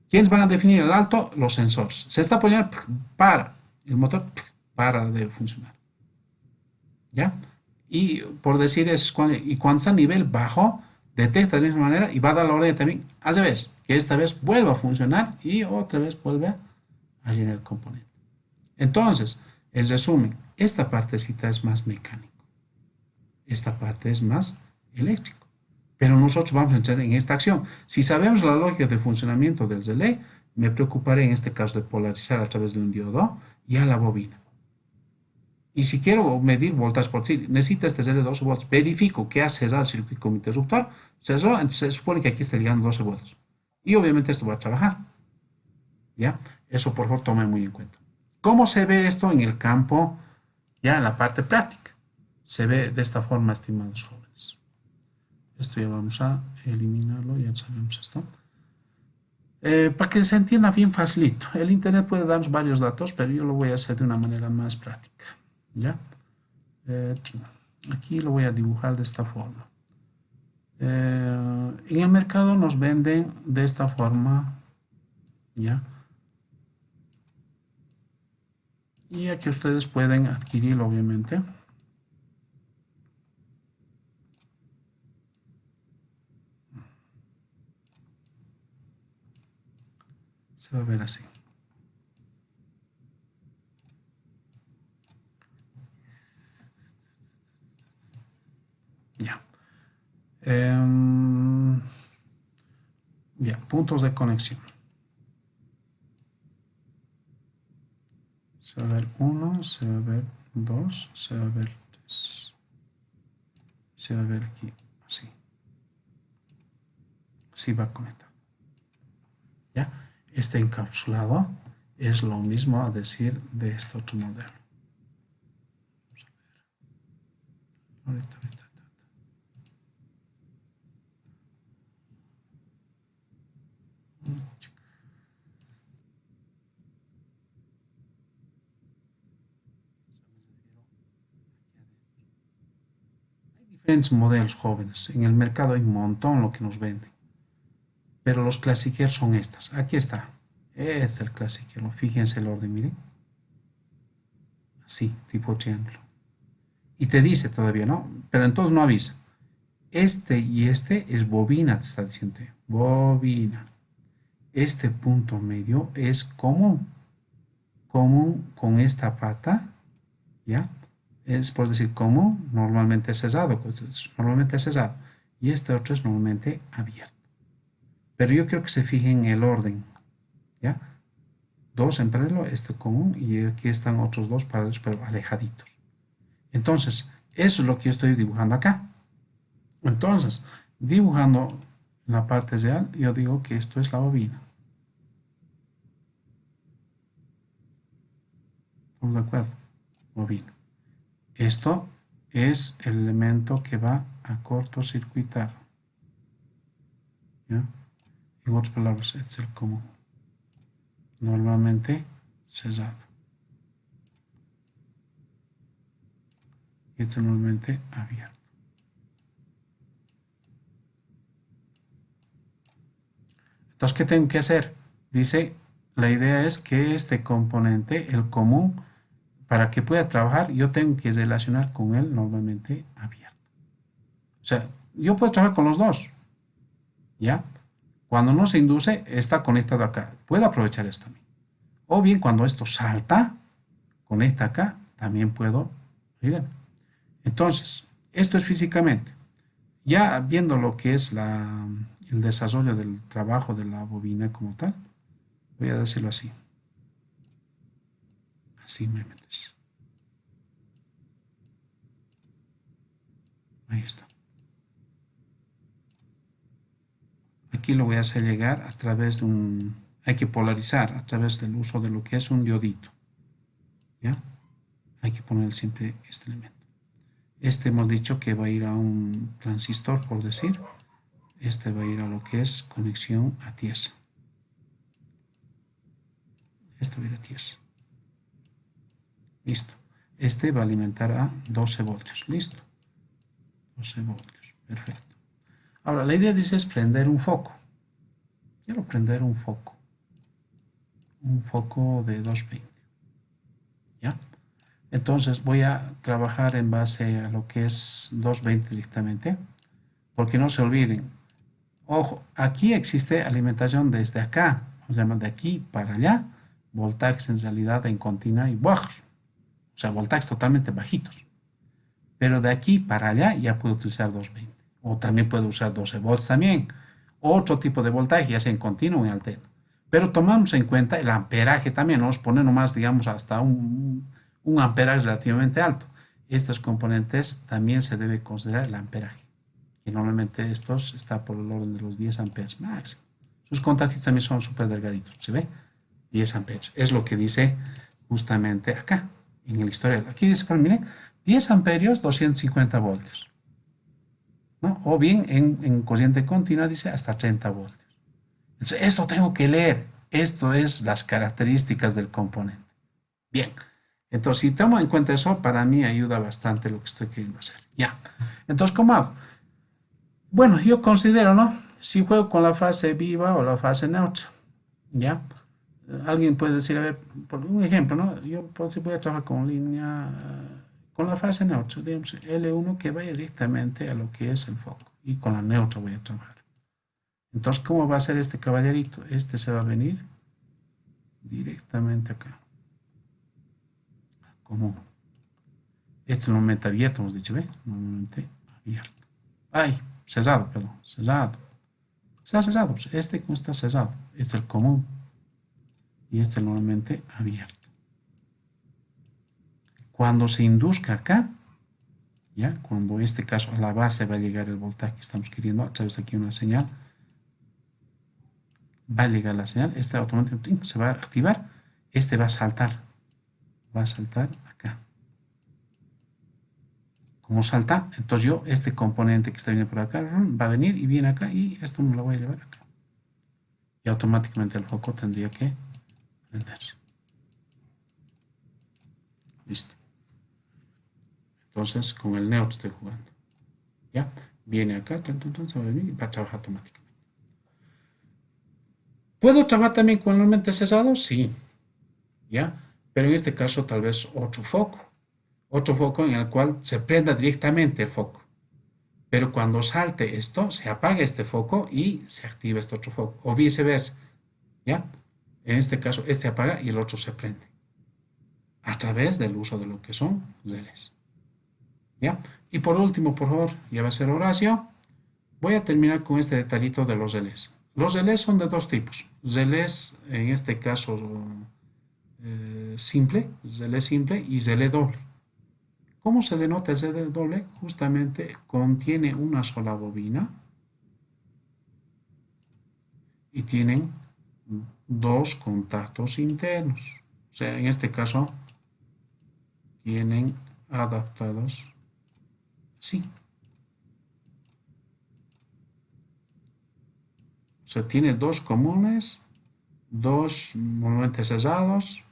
¿Quiénes van a definir el alto? Los sensores. Se está poniendo, para, el motor para de funcionar. ¿Ya? Y por decir eso, cuando está a nivel bajo, detecta de la misma manera y va a dar la orden también, al revés, que esta vez vuelva a funcionar y otra vez vuelve a llenar el componente. Entonces, en resumen, esta partecita es más mecánico, esta parte es más eléctrico, pero nosotros vamos a entrar en esta acción. Si sabemos la lógica de funcionamiento del relé, me preocuparé en este caso de polarizar a través de un diodo y a la bobina. Y si quiero medir voltaje por sí, necesita este relé de 12 volts. Verifico que ha cerrado el circuito con mi interruptor. Cerró, entonces se supone que aquí está llegando 12 volts. Y obviamente esto va a trabajar. ¿Ya? Eso por favor tomen muy en cuenta. ¿Cómo se ve esto en el campo? Ya en la parte práctica. Se ve de esta forma, estimados jóvenes. Esto ya vamos a eliminarlo, ya sabemos esto. Para que se entienda bien facilito. El internet puede darnos varios datos, pero yo lo voy a hacer de una manera más práctica. ¿Ya? Aquí lo voy a dibujar de esta forma. En el mercado nos venden de esta forma, ¿ya? Y aquí ustedes pueden adquirirlo, obviamente. Se va a ver así. Ya. Ya, puntos de conexión. Se va a ver uno, se va a ver 2, se va a ver 3. Se va a ver aquí, así. Así va conectado. ¿Ya? Este encapsulado es lo mismo a decir de este otro modelo. Vamos a ver. Ahorita. Hay diferentes modelos jóvenes. En el mercado hay un montón lo que nos venden. Pero los clasiqueros son estas. Aquí está. Este es el clasiquero. Fíjense el orden, miren. Así, tipo triángulo. Y te dice todavía, ¿no? Pero entonces no avisa. Este y este es bobina, te está diciendo. Bobina. Este punto medio es común. Común con esta pata, ¿ya? Es por decir común, normalmente cesado. Normalmente cesado. Y este otro es normalmente abierto. Pero yo quiero que se fijen en el orden, ¿ya? Dos en paralelo, este común, y aquí están otros dos paralelos, pero alejaditos. Entonces, eso es lo que yo estoy dibujando acá. Entonces, dibujando la parte real, yo digo que esto es la bobina. ¿Estamos de acuerdo? Bobina. Esto es el elemento que va a cortocircuitar. ¿Ya? En otras palabras, este es el común. Normalmente cerrado. Y este normalmente abierto. Entonces, ¿qué tengo que hacer? Dice, la idea es que este componente, el común, para que pueda trabajar, yo tengo que relacionar con él normalmente abierto. O sea, yo puedo trabajar con los dos. ¿Ya? Cuando no se induce, está conectado acá. Puedo aprovechar esto también. O bien, cuando esto salta, conecta acá, también puedo ayudar. Entonces, esto es físicamente. Ya viendo lo que es el desarrollo del trabajo de la bobina como tal, voy a decirlo así. Así me metes. Ahí está. Aquí lo voy a hacer llegar a través de un... Hay que polarizar a través del uso de lo que es un diodito. ¿Ya? Hay que poner siempre este elemento. Este hemos dicho que va a ir a un transistor, por decir. Este va a ir a lo que es conexión a tierra. Este va a ir a tierra. Listo. Este va a alimentar a 12 voltios. Listo. 12 voltios. Perfecto. Ahora, la idea dice es prender un foco. Quiero prender un foco. Un foco de 220. ¿Ya? Entonces voy a trabajar en base a lo que es 220 directamente. Porque no se olviden. Ojo, aquí existe alimentación desde acá. Nos llaman de aquí para allá. Voltajes en realidad en continua y bajos. O sea, voltajes totalmente bajitos. Pero de aquí para allá ya puedo utilizar 220. O también puedo usar 12 volts también. Otro tipo de voltaje, ya sea en continuo o en alterno. Pero tomamos en cuenta el amperaje también. Vamos a poner nomás, digamos, hasta un amperaje relativamente alto. Estos componentes también se debe considerar el amperaje. Que normalmente estos está por el orden de los 10 amperes máximo. Sus contactos también son súper delgaditos. ¿Se ve? 10 amperes. Es lo que dice justamente acá, en el historial. Aquí dice, pero miren, 10 amperios, 250 voltios. ¿No? O bien en corriente continua dice hasta 30 voltios. Entonces, esto tengo que leer. Esto es las características del componente. Bien. Entonces, si tomo en cuenta eso, para mí ayuda bastante lo que estoy queriendo hacer. Ya. Entonces, ¿cómo hago? Bueno, yo considero, ¿no? Si juego con la fase viva o la fase neutra. ¿Ya? Alguien puede decir, a ver, por un ejemplo, ¿no? Yo pues, voy a trabajar con línea, con la fase neutra, digamos, L1 que vaya directamente a lo que es el foco. Y con la neutra voy a trabajar. Entonces, ¿cómo va a ser este caballerito? Este se va a venir directamente acá. Como este es el momento abierto, hemos dicho, ¿ve? Normalmente abierto. Ay, cerrado, perdón, cerrado. Está cerrado, pues este está cerrado. Este es el común. Y este normalmente abierto. Cuando se induzca acá, ¿ya? Cuando en este caso a la base va a llegar el voltaje que estamos queriendo, a través de aquí una señal, va a llegar la señal, este automáticamente se va a activar, este va a saltar acá. Como salta, entonces yo, este componente que está viniendo por acá, va a venir y viene acá y esto me lo voy a llevar acá. Y automáticamente el foco tendría que prenderse. Listo. Entonces con el neutro estoy jugando. ¿Ya? Viene acá, se va a venir y va a trabajar automáticamente. ¿Puedo trabajar también con el lente cesado? Sí. ¿Ya? Pero en este caso tal vez otro foco en el cual se prenda directamente el foco. Pero cuando salte esto, se apaga este foco y se activa este otro foco. O viceversa. ¿Ya? En este caso, este apaga y el otro se prende. A través del uso de lo que son relés. ¿Ya? Y por último, por favor, ya va a ser Horacio. Voy a terminar con este detallito de los relés. Los relés son de dos tipos. Relés, en este caso, simple, relé simple y relé doble. ¿Cómo se denota el relé doble? Justamente contiene una sola bobina y tienen dos contactos internos. O sea, en este caso, tienen adaptados así. O sea, tiene dos comunes, dos normalmente cerrados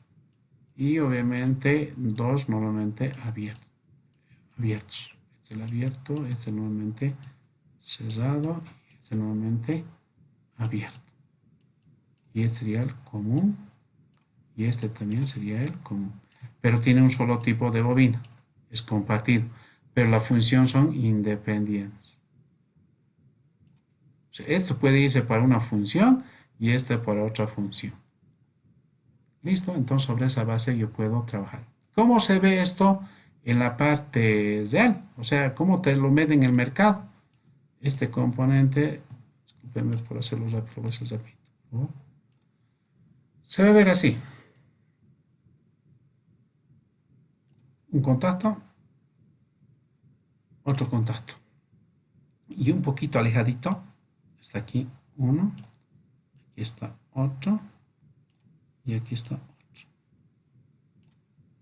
y obviamente dos normalmente abiertos. Este es el abierto, este es normalmente cerrado y este normalmente abierto. Y este sería el común y este también sería el común. Pero tiene un solo tipo de bobina, es compartido, pero la función son independientes. O sea, esto puede irse para una función y este para otra función. Listo, entonces sobre esa base yo puedo trabajar. ¿Cómo se ve esto en la parte real? O sea, ¿cómo te lo mide en el mercado? Este componente, discúlpenme por hacerlo rápido, ¿no? Se va a ver así. Un contacto, otro contacto. Y un poquito alejadito, está aquí uno, aquí está otro, y aquí está otro.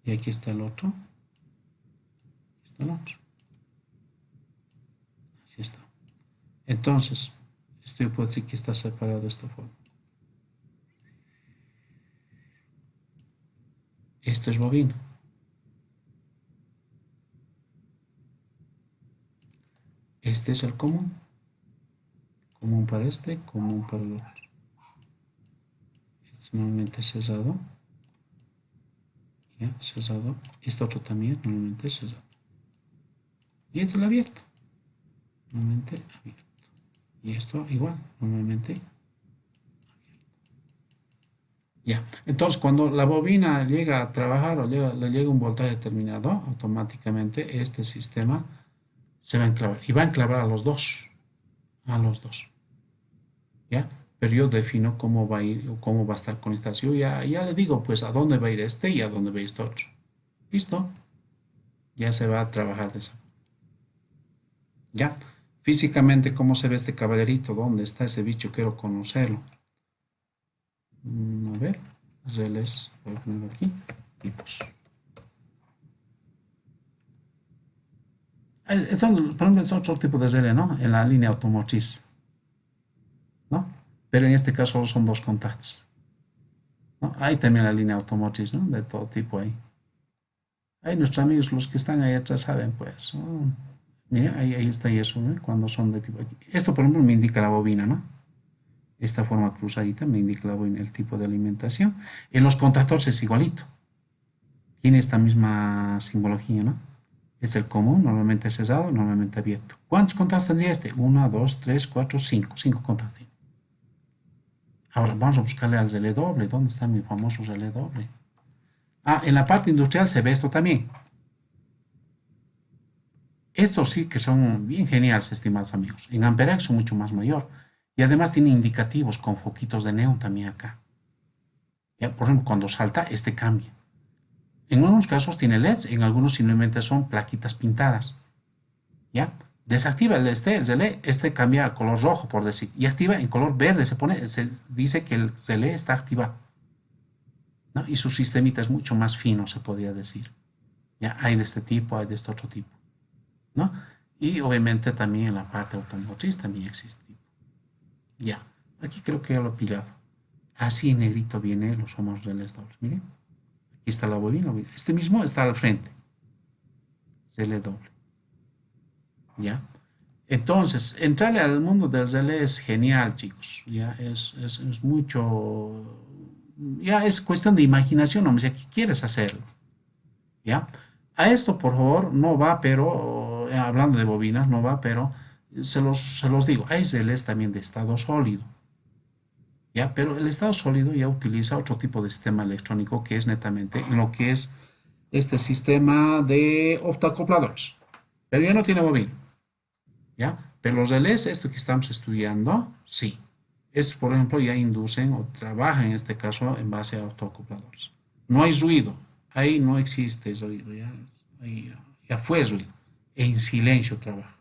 Y aquí está el otro, aquí está el otro. Así está. Entonces, esto yo puedo decir que está separado de esta forma. Esto es bobina. Este es el común. Común para este, común para el otro. Este es normalmente cerrado. Ya, cerrado. Este otro también, normalmente cerrado. Y este es el abierto. Normalmente abierto. Y esto igual, normalmente abierto. Ya, entonces cuando la bobina llega a trabajar o le llega un voltaje determinado, automáticamente este sistema se va a enclavar. Y va a enclavar a los dos. A los dos. ¿Ya? Pero yo defino cómo va a ir o cómo va a estar conectado. Yo ya le digo pues a dónde va a ir este y a dónde va a ir este otro. ¿Listo? Ya se va a trabajar de eso. ¿Ya? Físicamente, ¿cómo se ve este caballerito? ¿Dónde está ese bicho? Quiero conocerlo. A ver, relés, voy a poner aquí, tipos. Por ejemplo, es otro tipo de relé, ¿no? En la línea automotriz, ¿no? Pero en este caso solo son dos contactos, ¿no? Hay también la línea automotriz, ¿no? De todo tipo ahí. Ahí nuestros amigos, los que están ahí atrás, saben, pues. Mira, ahí está eso, ¿no? Cuando son de tipo aquí. Esto, por ejemplo, me indica la bobina, ¿no? Esta forma cruzadita me indica la bobina, el tipo de alimentación. En los contactores es igualito. Tiene esta misma simbología, ¿no? Es el común, normalmente cerrado, normalmente abierto. ¿Cuántos contactos tendría este? 1, 2, 3, 4, 5. 5 contactos. Ahora vamos a buscarle al relé doble. ¿Dónde está mi famoso relé doble? Ah, en la parte industrial se ve esto también. Estos sí que son bien geniales, estimados amigos. En amperaje son mucho más mayor. Y además tiene indicativos con foquitos de neón también acá. ¿Ya? Por ejemplo, cuando salta, este cambia. En algunos casos tiene LEDs, en algunos simplemente son plaquitas pintadas. ¿Ya? Desactiva el relé, cambia a color rojo, por decir, y activa en color verde, se dice que el relé está activado, ¿no? Y su sistemita es mucho más fino, se podría decir. ¿Ya? Hay de este tipo, hay de este otro tipo, ¿no? Y obviamente también en la parte automotriz también existe. Ya, aquí creo que ya lo he pillado. Así en negrito viene los famosos relés dobles. Miren, aquí está la bobina. Este mismo está al frente. Relé doble. ¿Ya? Entonces, entrarle al mundo del relé es genial, chicos. Ya es mucho. Ya es cuestión de imaginación, hombre. Si quieres hacerlo. ¿Ya? A esto, por favor, no va, pero. Hablando de bobinas, no va, pero. Se los digo. Hay relés también de estado sólido. ¿Ya? Pero el estado sólido ya utiliza otro tipo de sistema electrónico que es netamente en lo que es este sistema de optoacopladores. Pero ya no tiene bobina. ¿Ya? Pero los relés, esto que estamos estudiando, sí. Estos, por ejemplo, ya inducen o trabajan en este caso en base a autoacopladores. No hay ruido. Ahí no existe ruido. Ya fue ruido. En silencio trabaja.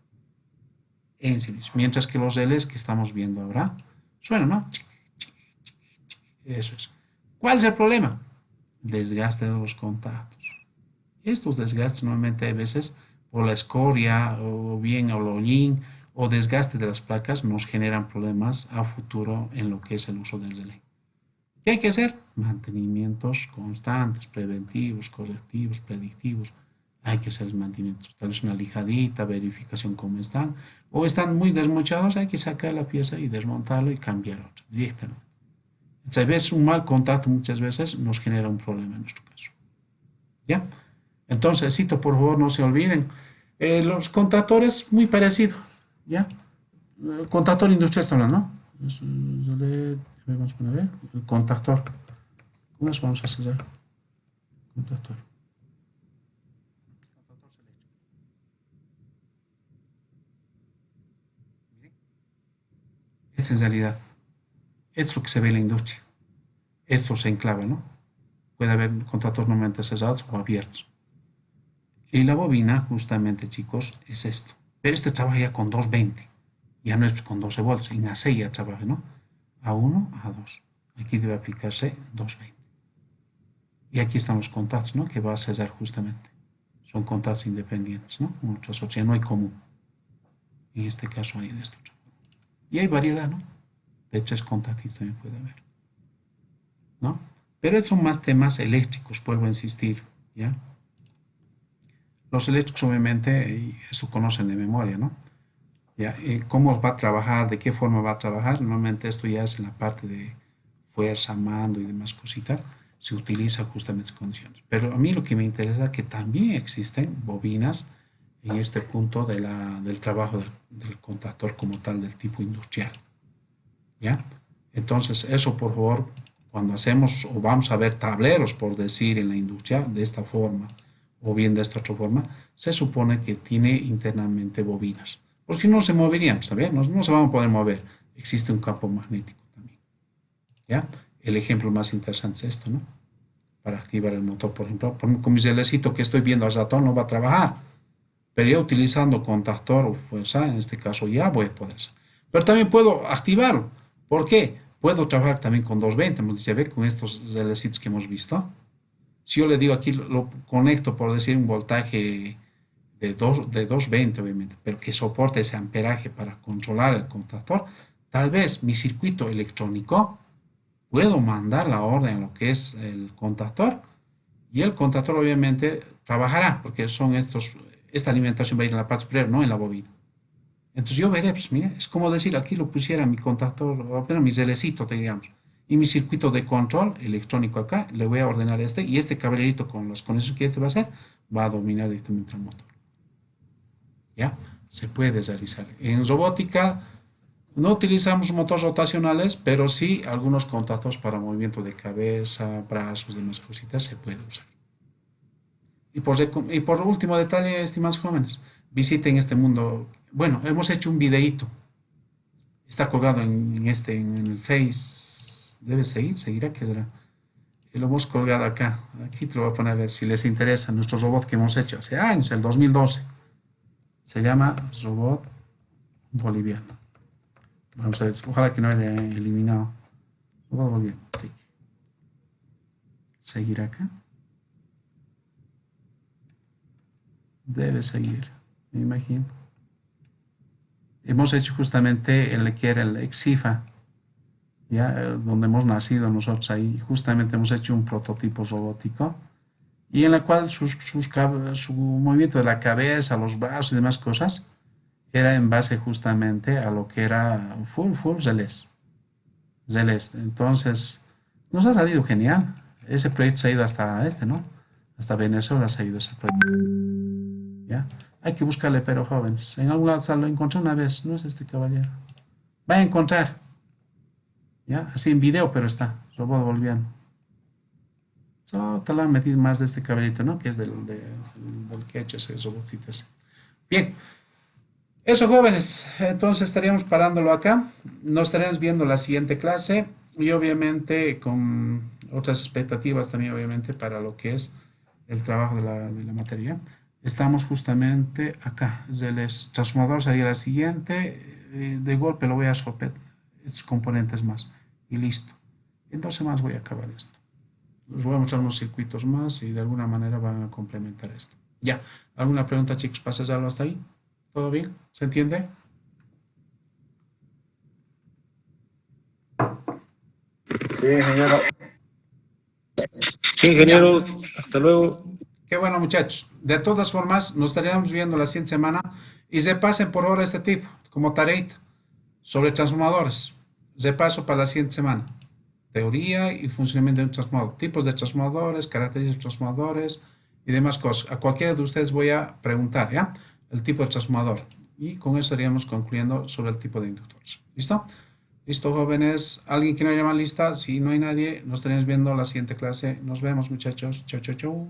En silencio. Mientras que los relés que estamos viendo ahora suenan, ¿no? Eso es. ¿Cuál es el problema? Desgaste de los contactos. Estos desgastes normalmente a veces por la escoria o bien el hollín o desgaste de las placas nos generan problemas a futuro en lo que es el uso del relé. ¿Qué hay que hacer? Mantenimientos constantes, preventivos, correctivos, predictivos. Hay que hacer mantenimientos. Tal vez una lijadita, verificación cómo están. O están muy desmochados, hay que sacar la pieza y desmontarlo y cambiar otra directamente. Entonces, a veces un mal contacto muchas veces nos genera un problema en nuestro caso. ¿Ya? Entonces, cito, por favor, no se olviden. Los contactores, muy parecido. ¿Ya? El contactor industrial está hablando, ¿no? Vamos a poner el contactor. ¿Cómo es? Vamos a hacer contactor. Es en realidad. Es lo que se ve en la industria. Esto se enclava, ¿no? Puede haber contactores normalmente cerrados o abiertos. Y la bobina, justamente, chicos, es esto. Pero este trabaja ya con 220. Ya no es con 12 volts. En AC ya trabaja, ¿no? A1, A2. Aquí debe aplicarse 220. Y aquí están los contactos, ¿no? Que va a cerrar justamente. Son contactos independientes, ¿no? Uno tras otro. Ya no hay común. En este caso hay de esto. Y hay variedad, ¿no? De 3 contactos también puede haber, ¿no? Pero estos son más temas eléctricos, vuelvo a insistir, ¿ya? Los eléctricos obviamente eso conocen de memoria, ¿no? ¿Ya? ¿Cómo va a trabajar? ¿De qué forma va a trabajar? Normalmente esto ya es en la parte de fuerza, mando y demás cositas. Se utiliza justamente estas condiciones. Pero a mí lo que me interesa es que también existen bobinas en este punto del trabajo del contactor como tal, del tipo industrial. ¿Ya? Entonces, eso por favor, cuando hacemos o vamos a ver tableros, por decir, en la industria, de esta forma o bien de esta otra forma, se supone que tiene internamente bobinas. Porque no se moverían, ¿sabes? No se van a poder mover. Existe un campo magnético también. ¿Ya? El ejemplo más interesante es esto, ¿no? Para activar el motor, por ejemplo, con mi relecito que estoy viendo al ratón no va a trabajar. Pero ya utilizando contactor o fuerza, en este caso ya voy a poder. Pero también puedo activarlo. ¿Por qué? Puedo trabajar también con 220, se ve con estos relecitos que hemos visto. Si yo le digo aquí, lo conecto por decir un voltaje de 220 obviamente, pero que soporte ese amperaje para controlar el contactor, tal vez mi circuito electrónico puedo mandar la orden a lo que es el contactor y el contactor obviamente trabajará porque son esta alimentación va a ir en la parte superior, no en la bobina. Entonces yo veré, pues mira, es como decir, aquí lo pusiera mi contactor, bueno, mi relecito, digamos, y mi circuito de control electrónico acá, le voy a ordenar y este caballerito con las conexiones que este va a hacer, va a dominar directamente el motor. ¿Ya? Se puede realizar. En robótica no utilizamos motores rotacionales, pero sí algunos contactos para movimiento de cabeza, brazos, demás cositas se puede usar. Y por último detalle, estimados jóvenes, visiten este mundo. Bueno, hemos hecho un videíto. Está colgado en el Face. Debe seguirá que será. Y lo hemos colgado acá. Aquí te lo voy a poner a ver si les interesa nuestro robot que hemos hecho hace años, el 2012. Se llama robot boliviano. Vamos a ver, ojalá que no haya eliminado. Robot boliviano. Sí. Seguir acá. Debe seguir, me imagino. Hemos hecho justamente el que era el Exifa, ya, donde hemos nacido nosotros ahí. Justamente hemos hecho un prototipo robótico y en la cual su movimiento de la cabeza, los brazos y demás cosas era en base justamente a lo que era full Zelest. Entonces, nos ha salido genial. Ese proyecto se ha ido hasta ¿no? Hasta Venezuela se ha ido ese proyecto. ¿Ya? Hay que buscarle, pero jóvenes. En algún lado lo encontré una vez. No es este caballero. Va a encontrar. ¿Ya? Así en video, pero está. Robot boliviano. Te lo han metido más de este caballito, ¿no? Que es del que ha hecho ese robotcito ese. Bien. Eso, jóvenes. Entonces estaríamos parándolo acá. Nos estaremos viendo la siguiente clase. Y obviamente con otras expectativas también, obviamente, para lo que es el trabajo de la materia. Estamos justamente acá. El transformador sería la siguiente. De golpe lo voy a soltar estos componentes más. Y listo. En 2 semanas voy a acabar esto. Les voy a mostrar unos circuitos más y de alguna manera van a complementar esto. Ya. ¿Alguna pregunta, chicos? ¿Pasas algo hasta ahí? ¿Todo bien? ¿Se entiende? Sí, ingeniero. Sí, ingeniero, hasta luego. Qué bueno, muchachos. De todas formas, nos estaríamos viendo la siguiente semana y repasen por ahora este tipo, como tareita, sobre transformadores. Repaso para la siguiente semana. Teoría y funcionamiento de un transformador. Tipos de transformadores, características de transformadores y demás cosas. A cualquiera de ustedes voy a preguntar, ¿ya? El tipo de transformador. Y con eso estaríamos concluyendo sobre el tipo de inductores. ¿Listo? Listo, jóvenes. ¿Alguien que no haya más lista? Si no hay nadie, nos estaremos viendo la siguiente clase. Nos vemos, muchachos. Chau, chau, chau.